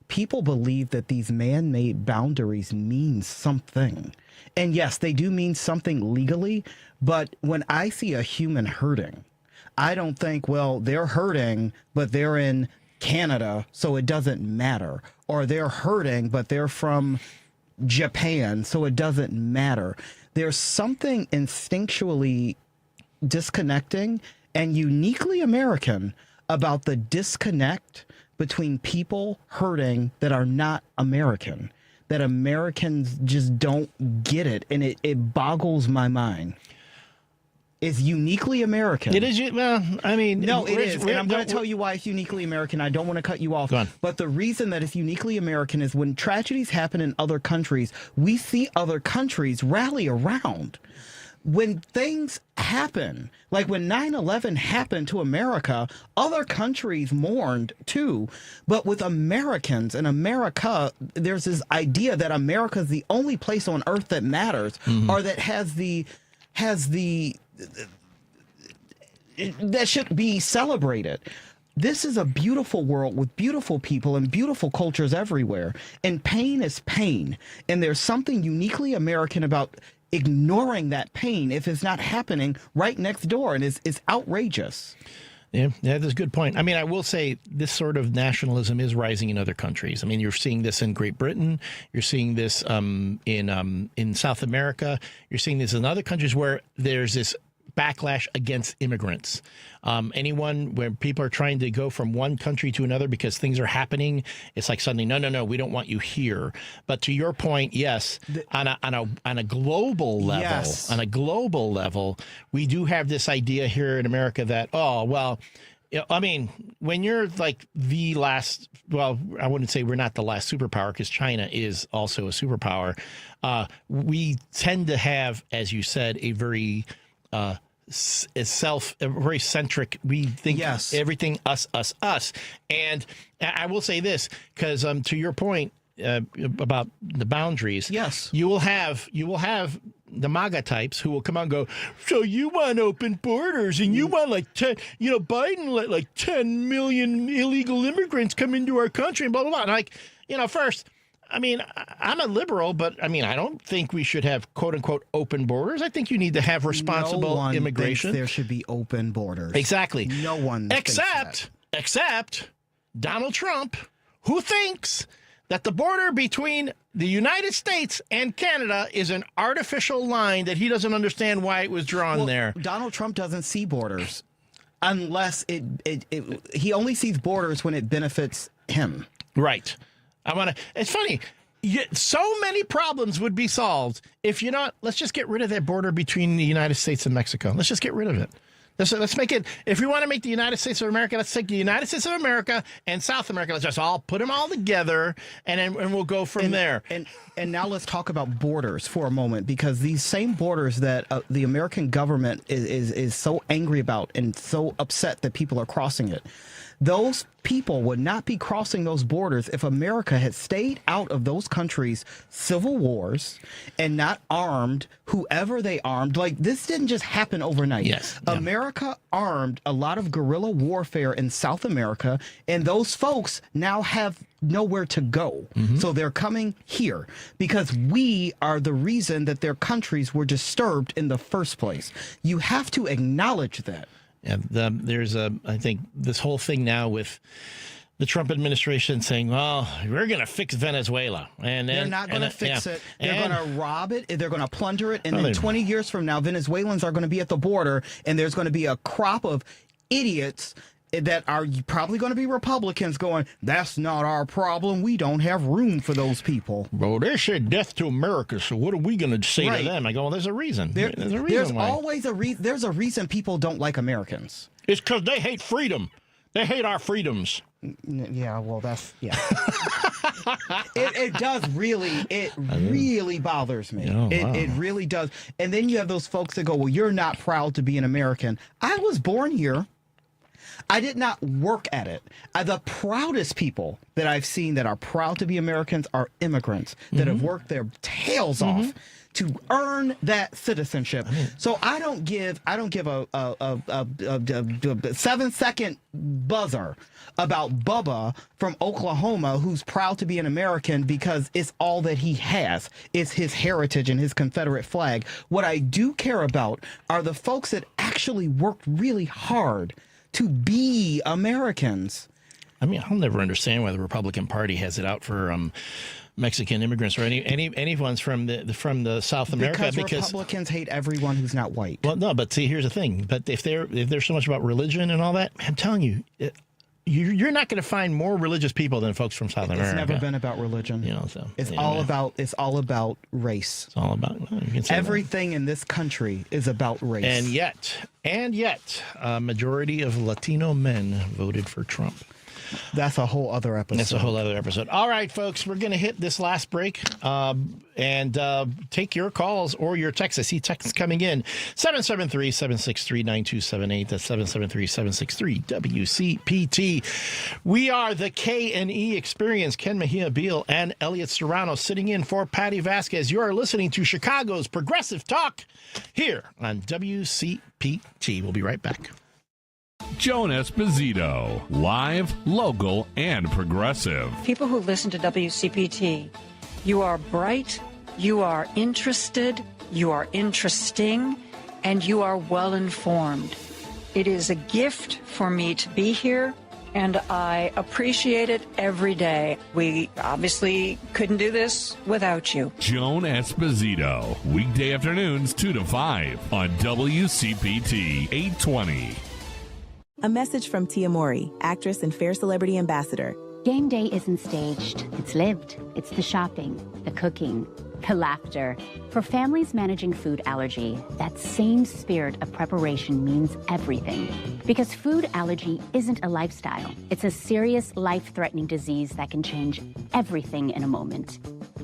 people believe that these man-made boundaries mean something. And yes, they do mean something legally, but when I see a human hurting, I don't think, well, they're hurting, but they're in Canada, so it doesn't matter. Or they're hurting, but they're from Japan, so it doesn't matter. There's something instinctually disconnecting and uniquely American about the disconnect between people hurting that are not American, that Americans just don't get it, and it boggles my mind. It's uniquely American. It is. Well, I mean, no, it is. And I'm going to tell you why it's uniquely American. I don't want to cut you off. But the reason that it's uniquely American is when tragedies happen in other countries, we see other countries rally around. When things happen, like when 9/11 happened to America, other countries mourned too. But with Americans and America, there's this idea that America is the only place on earth that matters, or that has the that should be celebrated. This is a beautiful world with beautiful people and beautiful cultures everywhere. And pain is pain. And there's something uniquely American about ignoring that pain if it's not happening right next door. And it's outrageous. Yeah, that's a good point. I mean, I will say this sort of nationalism is rising in other countries. I mean, you're seeing this in Great Britain. You're seeing this in South America. You're seeing this in other countries where there's this backlash against immigrants. Anyone where people are trying to go from one country to another because things are happening, it's like suddenly, no, we don't want you here. But to your point, yes, on a global level, yes. On a global level, we do have this idea here in America that, oh, well, I mean, when you're like the last, well, I wouldn't say we're not the last superpower because China is also a superpower. We tend to have, as you said, a very very centric. We think everything us. And I will say this because to your point about the boundaries. Yes, you will have the MAGA types who will come out and go, so you want open borders and you want like 10, Biden let like 10 million illegal immigrants come into our country and blah, blah, blah. And like, first, I mean, I'm a liberal, but I mean, I don't think we should have quote unquote open borders. I think you need to have responsible no one immigration. Thinks there should be open borders. Exactly. No one. Except Donald Trump, who thinks that the border between the United States and Canada is an artificial line that he doesn't understand why it was drawn there. Donald Trump doesn't see borders unless he only sees borders when it benefits him. Right. It's funny. So many problems would be solved if let's just get rid of that border between the United States and Mexico. Let's just get rid of it. Let's make it, if we want to make the United States of America, let's take the United States of America and South America. Let's just all put them all together, and we'll go from there. And now let's talk about borders for a moment, because these same borders that the American government is so angry about and so upset that people are crossing it, those people would not be crossing those borders if America had stayed out of those countries' civil wars and not armed whoever they armed. Like, this didn't just happen overnight. Yes. America armed a lot of guerrilla warfare in South America, and those folks now have nowhere to go. So they're coming here because we are the reason that their countries were disturbed in the first place. You have to acknowledge that. And there's I think this whole thing now with the Trump administration saying, well, we're going to fix Venezuela. And they're not going to fix it. They're going to rob it. They're going to plunder it. And then 20 years from now, Venezuelans are going to be at the border, and there's going to be a crop of idiots that are probably going to be Republicans going, that's not our problem. We don't have room for those people. Well, they said death to America, so what are we going to say to them? I go, well, there's a reason. There's a reason there's why. Always there's a reason people don't like Americans. It's because they hate freedom. They hate our freedoms. Yeah, well, that's, yeah. It does really, really bothers me. Oh, wow. It really does. And then you have those folks that go, well, you're not proud to be an American. I was born here. I did not work at it. The proudest people that I've seen that are proud to be Americans are immigrants that have worked their tails off to earn that citizenship. So I don't give a 7-second buzzer about Bubba from Oklahoma who's proud to be an American because it's all that he has. It's his heritage and his Confederate flag. What I do care about are the folks that actually worked really hard to be Americans. I mean, I'll never understand why the Republican Party has it out for Mexican immigrants or anyone's from the South America, because Republicans hate everyone who's not white. Well, no, but see, here's the thing. But if they're so much about religion and all that, I'm telling you, you're not going to find more religious people than folks from South America. It's never been about religion. So it's all about race. It's all about everything in this country is about race. And yet, a majority of Latino men voted for Trump. That's a whole other episode. All right, folks, we're going to hit this last break and take your calls or your texts. I see texts coming in. 773-763-9278. That's 773-763-WCPT. We are the K&E Experience. Ken Mejia-Beal and Elliott Serrano sitting in for Patti Vasquez. You are listening to Chicago's Progressive Talk here on WCPT. We'll be right back. Joan Esposito, live, local, and progressive. People who listen to WCPT, you are bright, you are interested, you are interesting, and you are well informed. It is a gift for me to be here, and I appreciate it every day. We obviously couldn't do this without you. Joan Esposito, weekday afternoons 2 to 5 on WCPT 820. A message from Tia Mori, actress and Fair Celebrity Ambassador. Game day isn't staged. It's lived. It's the shopping, the cooking, the laughter. For families managing food allergy, that same spirit of preparation means everything. Because food allergy isn't a lifestyle. It's a serious, life-threatening disease that can change everything in a moment.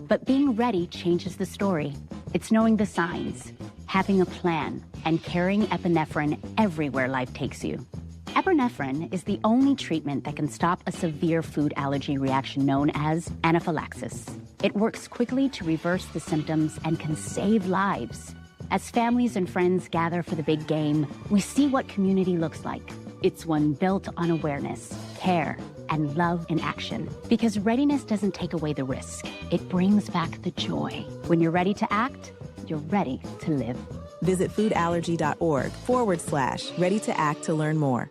But being ready changes the story. It's knowing the signs, having a plan, and carrying epinephrine everywhere life takes you. Epinephrine is the only treatment that can stop a severe food allergy reaction known as anaphylaxis. It works quickly to reverse the symptoms and can save lives. As families and friends gather for the big game, we see what community looks like. It's one built on awareness, care, and love in action. Because readiness doesn't take away the risk. It brings back the joy. When you're ready to act, you're ready to live. Visit foodallergy.org/ready to act to learn more.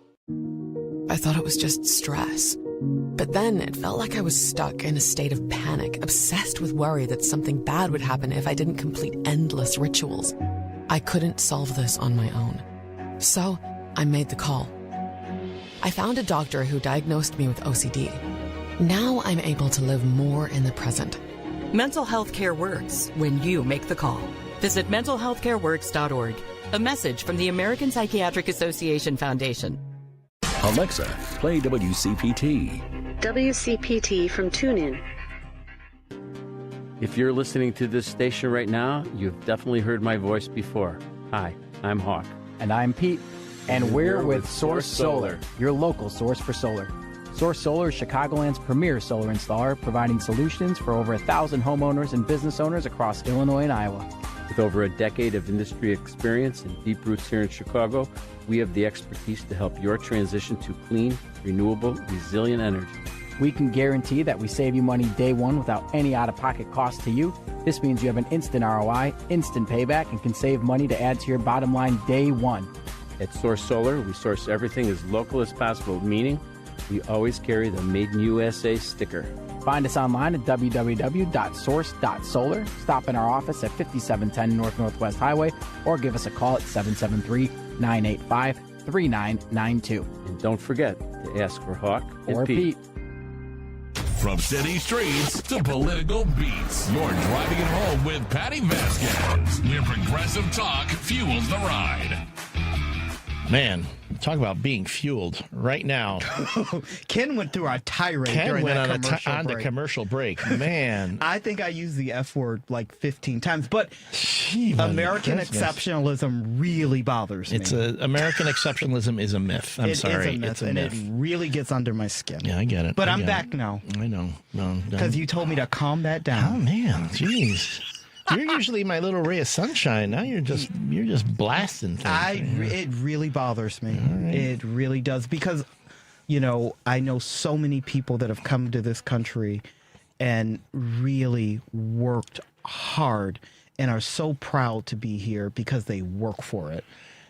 I thought it was just stress. But then it felt like I was stuck in a state of panic, obsessed with worry that something bad would happen if I didn't complete endless rituals. I couldn't solve this on my own. So I made the call. I found a doctor who diagnosed me with OCD. Now I'm able to live more in the present. Mental health care works when you make the call. Visit mentalhealthcareworks.org. A message from the American Psychiatric Association Foundation. Alexa, play WCPT. WCPT from TuneIn. If you're listening to this station right now, you've definitely heard my voice before. Hi, I'm Hawk. And I'm Pete. And we're with Source Solar, your local source for solar. Source Solar is Chicagoland's premier solar installer, providing solutions for over 1,000 homeowners and business owners across Illinois and Iowa. With over a decade of industry experience and deep roots here in Chicago, we have the expertise to help your transition to clean, renewable, resilient energy. We can guarantee that we save you money day one without any out-of-pocket cost to you. This means you have an instant ROI, instant payback, and can save money to add to your bottom line day one. At Source Solar, we source everything as local as possible, meaning we always carry the Made in USA sticker. Find us online at www.source.solar. Stop in our office at 5710 North Northwest Highway or give us a call at 773-985-3992. And don't forget to ask for Hawk or and Pete. From city streets to political beats, you're driving it home with Patti Vasquez, where progressive talk fuels the ride. Man, talk about being fueled right now. Ken went through a tirade during that commercial break. On the commercial break. Man. I think I used the F word like 15 times, but American exceptionalism really bothers me. American exceptionalism is a myth. I'm sorry. Is a myth, it's a and myth. it really gets under my skin. Yeah, I get it. But I'm back now. I know. No, because you told me to calm that down. Oh, man. Jeez. You're usually my little ray of sunshine. Now you're just blasting things. It really bothers me. Right. It really does, because, I know so many people that have come to this country and really worked hard and are so proud to be here because they work for it.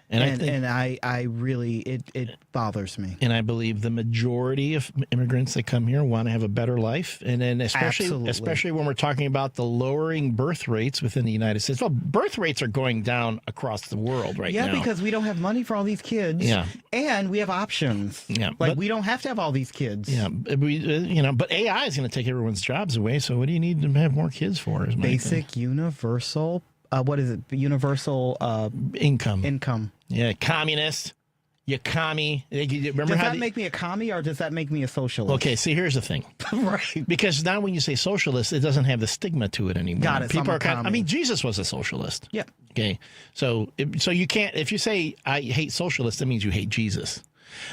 And I really, it bothers me. And I believe the majority of immigrants that come here want to have a better life. And then especially when we're talking about the lowering birth rates within the United States. Well, birth rates are going down across the world right now. Yeah, because we don't have money for all these kids. Yeah. And we have options. Yeah. We don't have to have all these kids. Yeah. But AI is going to take everyone's jobs away. So what do you need to have more kids for? Basic, universal, what is it? Universal income. Yeah, communist. You commie. Remember does that make me a commie or does that make me a socialist? Okay, see, here's the thing. Right. Because now when you say socialist, it doesn't have the stigma to it anymore. Got it. People are Jesus was a socialist. Yeah. Okay. So you can't, if you say I hate socialists, that means you hate Jesus.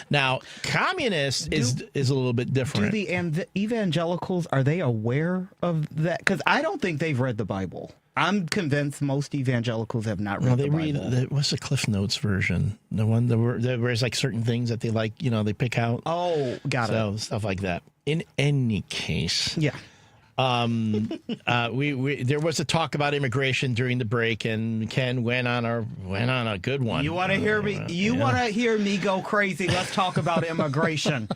Now, communist is a little bit different. Do the evangelicals, are they aware of that? Because I don't think they've read the Bible. I'm convinced most evangelicals have not read the Bible. What's the Cliff Notes version? The one there's like certain things that they like, they pick out. Oh, got it. So stuff like that. In any case, yeah. There was a talk about immigration during the break, and Ken went on a good one. You want to hear me? Want to hear me go crazy? Let's talk about immigration.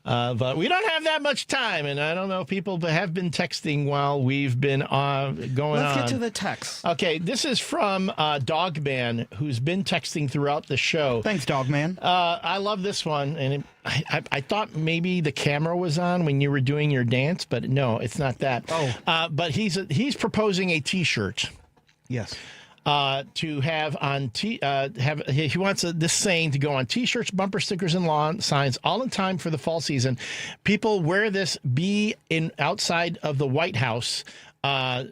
But we don't have that much time, and I don't know if people have been texting while we've been going on. Let's get to the text. Okay, this is from Dogman, who's been texting throughout the show. Thanks, Dogman. I love this one, and I thought maybe the camera was on when you were doing your dance, but no, it's not that. Oh. But he's proposing a T-shirt. Yes. To have on he wants this saying to go on T-shirts, bumper stickers, and lawn signs, all in time for the fall season. People wear this. Be in outside of the White House. During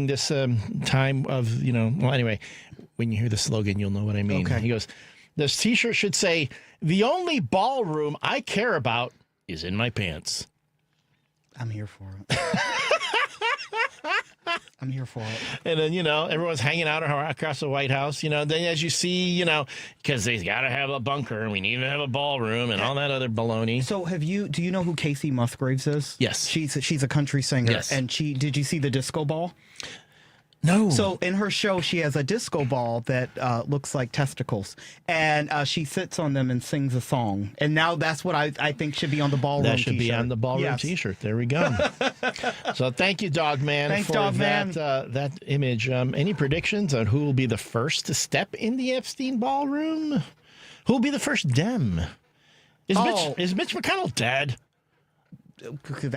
this time of Well, anyway, when you hear the slogan, you'll know what I mean. Okay. He goes, this T-shirt should say, "The only ballroom I care about is in my pants." I'm here for it. I'm here for it. And then, everyone's hanging out across the White House, then as you see, because they got to have a bunker and we need to have a ballroom and all that other baloney. So do you know who Casey Musgraves is? Yes. She's a country singer. Yes. And did you see the disco ball? No. So in her show, she has a disco ball that looks like testicles, and she sits on them and sings a song. And now that's what I think should be on the ballroom That should T-shirt. be on the ballroom T-shirt. There we go. So thank you, Dogman, Thanks, for Dogman. that image. Any predictions on who will be the first to step in the Epstein ballroom? Who will be the first Dem? Is Mitch McConnell dead?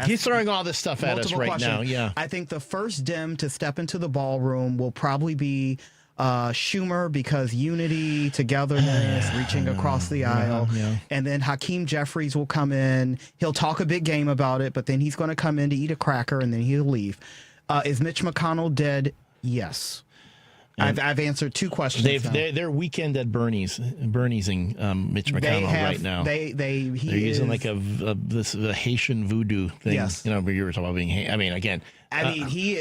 He's throwing all this stuff at us right now. Yeah. I think the first Dem to step into the ballroom will probably be Schumer, because unity, togetherness, reaching across the aisle. And then Hakeem Jeffries will come in. He'll talk a big game about it, but then he's going to come in to eat a cracker and then he'll leave. Is Mitch McConnell dead? Yes. I've answered 2 questions. They're weekend at Bernie'sing Mitch McConnell right now. They're using like a Haitian voodoo thing. Yes. You know, you were talking about being. He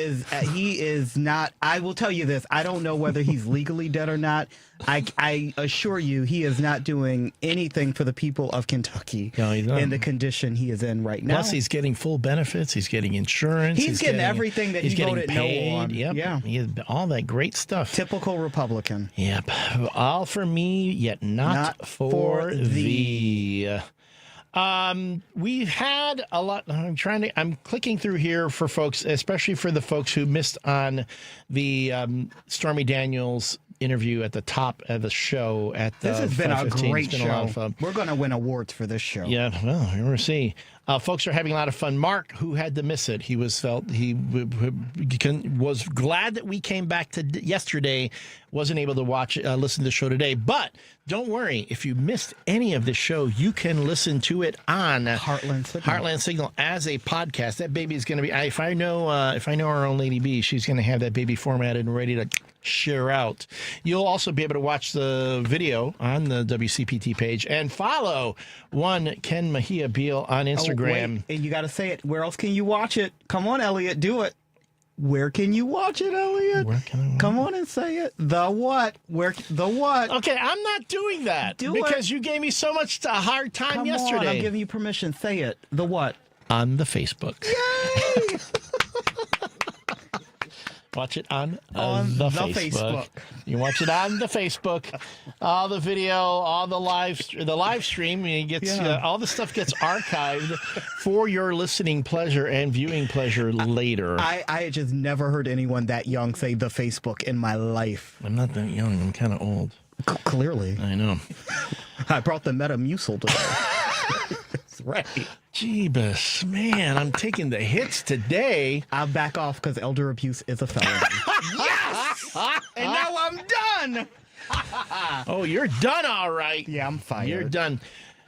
is not. I will tell you this. I don't know whether he's legally dead or not. I assure you, he is not doing anything for the people of Kentucky in the condition he is in right now. Plus, he's getting full benefits. He's getting insurance. He's getting everything that he voted no on. Yep. Yeah. He has all that great stuff. Typical Republican. Yep. All for me, yet not for thee. We've had a lot. I'm clicking through here for folks, especially for the folks who missed on the Stormy Daniels interview at the top of the show. This has been a great show. A lot of fun. We're going to win awards for this show. Yeah, well, we'll see. Folks are having a lot of fun. Mark, who had to miss it, he was glad that we came back to yesterday. Wasn't able to listen to the show today. But don't worry, if you missed any of the show, you can listen to it on Heartland Signal as a podcast. That baby is going to be. If I know our own Lady B, she's going to have that baby formatted and ready to share out. You'll also be able to watch the video on the WCPT page and follow one Ken Mejia-Beal on Instagram. Wait, and you got to say it. Where else can you watch it? Come on, Elliott, do it. Where can you watch it, Elliott? Where can I watch Come on and say it. The what? The what? Okay, I'm not doing that because you gave me so much a hard time yesterday. Come on, I'm giving you permission. Say it. The what? On the Facebook. Yay! Watch it on the Facebook. You watch it on the Facebook. All the video, all the live stream. All the stuff gets archived for your listening pleasure and viewing pleasure later. I just never heard anyone that young say the Facebook in my life. I'm not that young. I'm kind of old. Clearly. I know. I brought the Metamucil today. That's right. Jeebus, man, I'm taking the hits today. I'll back off because elder abuse is a felony. Yes! And now I'm done. Oh, you're done, all right. Yeah, I'm fired. You're done.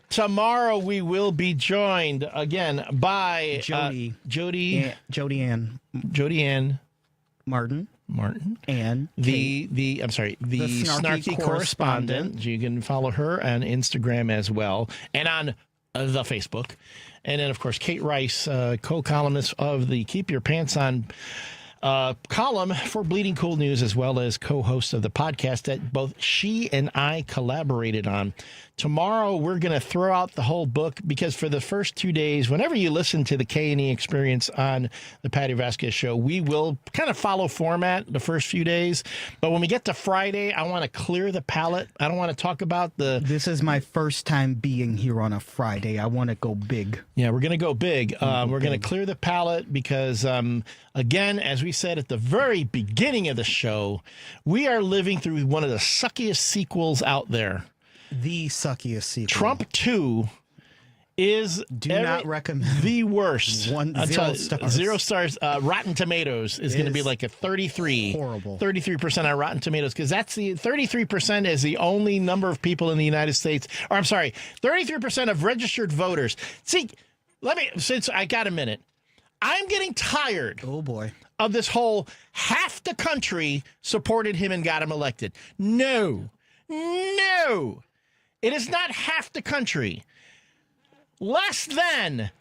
Tomorrow we will be joined again by Jody Ann Martin. And the snarky correspondent. You can follow her on Instagram as well and on the Facebook. And then, of course, Kate Rice, co-columnist of the Keep Your Pants On column for Bleeding Cool News, as well as co-host of the podcast that both she and I collaborated on. Tomorrow, we're going to throw out the whole book because for the first 2 days, whenever you listen to the K&E Experience on the Patti Vasquez Show, we will kind of follow format the first few days. But when we get to Friday, I want to clear the palette. I don't want to talk about This is my first time being here on a Friday. I want to go big. Yeah, we're going to go big. We're going to clear the palette because, again, as we said at the very beginning of the show, we are living through one of the suckiest sequels out there. The suckiest sequel. Trump 2 is not recommend the worst. 0 stars. 0 stars. Rotten Tomatoes is going to be like a 33. Horrible. 33% on Rotten Tomatoes because that's the 33% is the only number of people in the United States. Or I'm sorry, 33% of registered voters. See, since I got a minute, I'm getting tired. Oh boy. Of this whole half the country supported him and got him elected. No. It is not half the country. Less than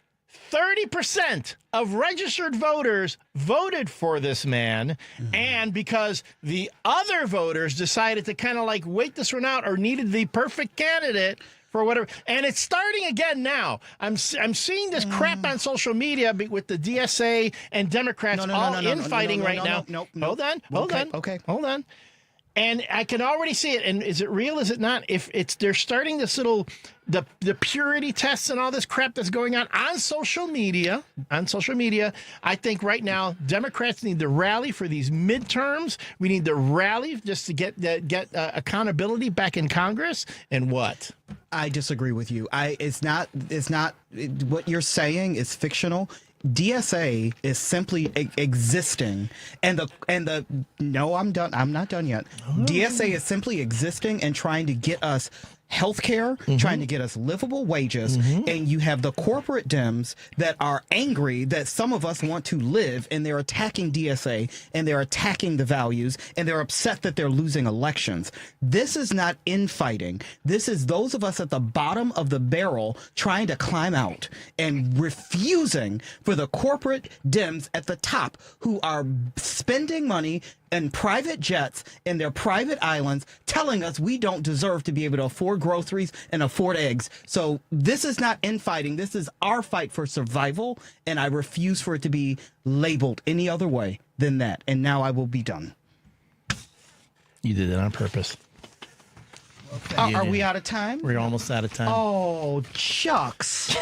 30% of registered voters voted for this man. Mm-hmm. And because the other voters decided to kind of like wait this one out or needed the perfect candidate for whatever. And it's starting again now. I'm seeing this crap on social media with the DSA and Democrats infighting right now. Hold on. And I can already see it. And is it real? Is it not? They're starting this little the purity tests and all this crap that's going on social media. I think right now Democrats need to rally for these midterms. We need to rally just to get accountability back in Congress. And what? I disagree with you. It's not what you're saying is fictional. DSA is simply existing, and no, I'm done. I'm not done yet. DSA is simply existing and trying to get us healthcare, trying to get us livable wages, and you have the corporate Dems that are angry that some of us want to live, and they're attacking DSA, and they're attacking the values, and they're upset that they're losing elections. This is not infighting. This is those of us at the bottom of the barrel trying to climb out and refusing for the corporate Dems at the top who are spending money and private jets in their private islands, telling us we don't deserve to be able to afford groceries and afford eggs. So this is not infighting. This is our fight for survival, and I refuse for it to be labeled any other way than that. And now I will be done. You did it on purpose. Okay. Are we out of time? We're almost out of time. Oh, shucks.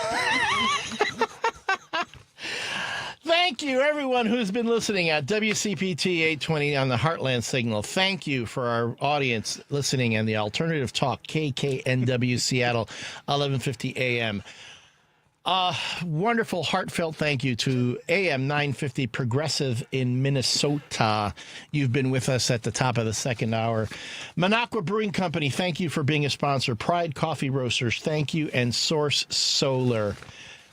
Thank you, everyone who's been listening at WCPT 820 on the Heartland Signal. Thank you for our audience listening and the Alternative Talk, KKNW Seattle, 1150 AM. Wonderful, heartfelt thank you to AM 950 Progressive in Minnesota. You've been with us at the top of the second hour. Minocqua Brewing Company, thank you for being a sponsor. Pride Coffee Roasters, thank you. And Source Solar.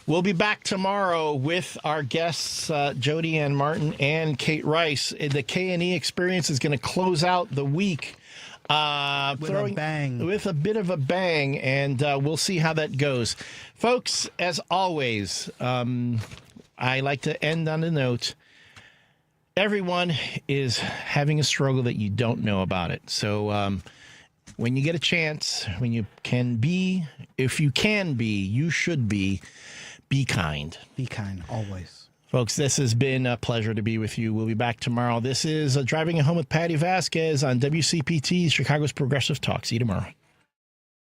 We'll be back tomorrow with our guests, Jody Ann Martin and Kate Rice. The K&E Experience is going to close out the week with a bang. With a bit of a bang, and we'll see how that goes. Folks, as always, I like to end on a note. Everyone is having a struggle that you don't know about it. So when you get a chance, when you can be, if you can be, you should be kind. Be kind, always. Folks, this has been a pleasure to be with you. We'll be back tomorrow. This is Driving It Home with Patti Vasquez on WCPT, Chicago's Progressive Talk. See you tomorrow.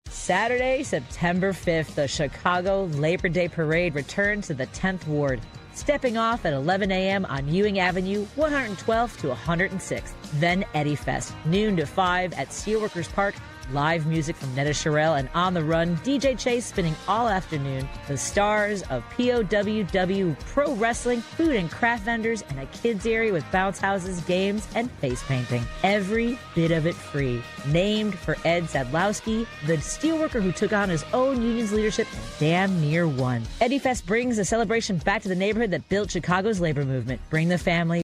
Saturday, September 5th, the Chicago Labor Day Parade returns to the 10th Ward, stepping off at 11 a.m. on Ewing Avenue, 112th to 106th. Then Eddie Fest, noon to 5 at Steelworkers Park. Live music from Netta Sherrill and On the Run, DJ Chase spinning all afternoon. The stars of POWW Pro Wrestling, food and craft vendors, and a kids area with bounce houses, games, and face painting. Every bit of it free. Named for Ed Sadlowski, the steelworker who took on his own union's leadership and damn near won. Eddie Fest brings a celebration back to the neighborhood that built Chicago's labor movement. Bring the family.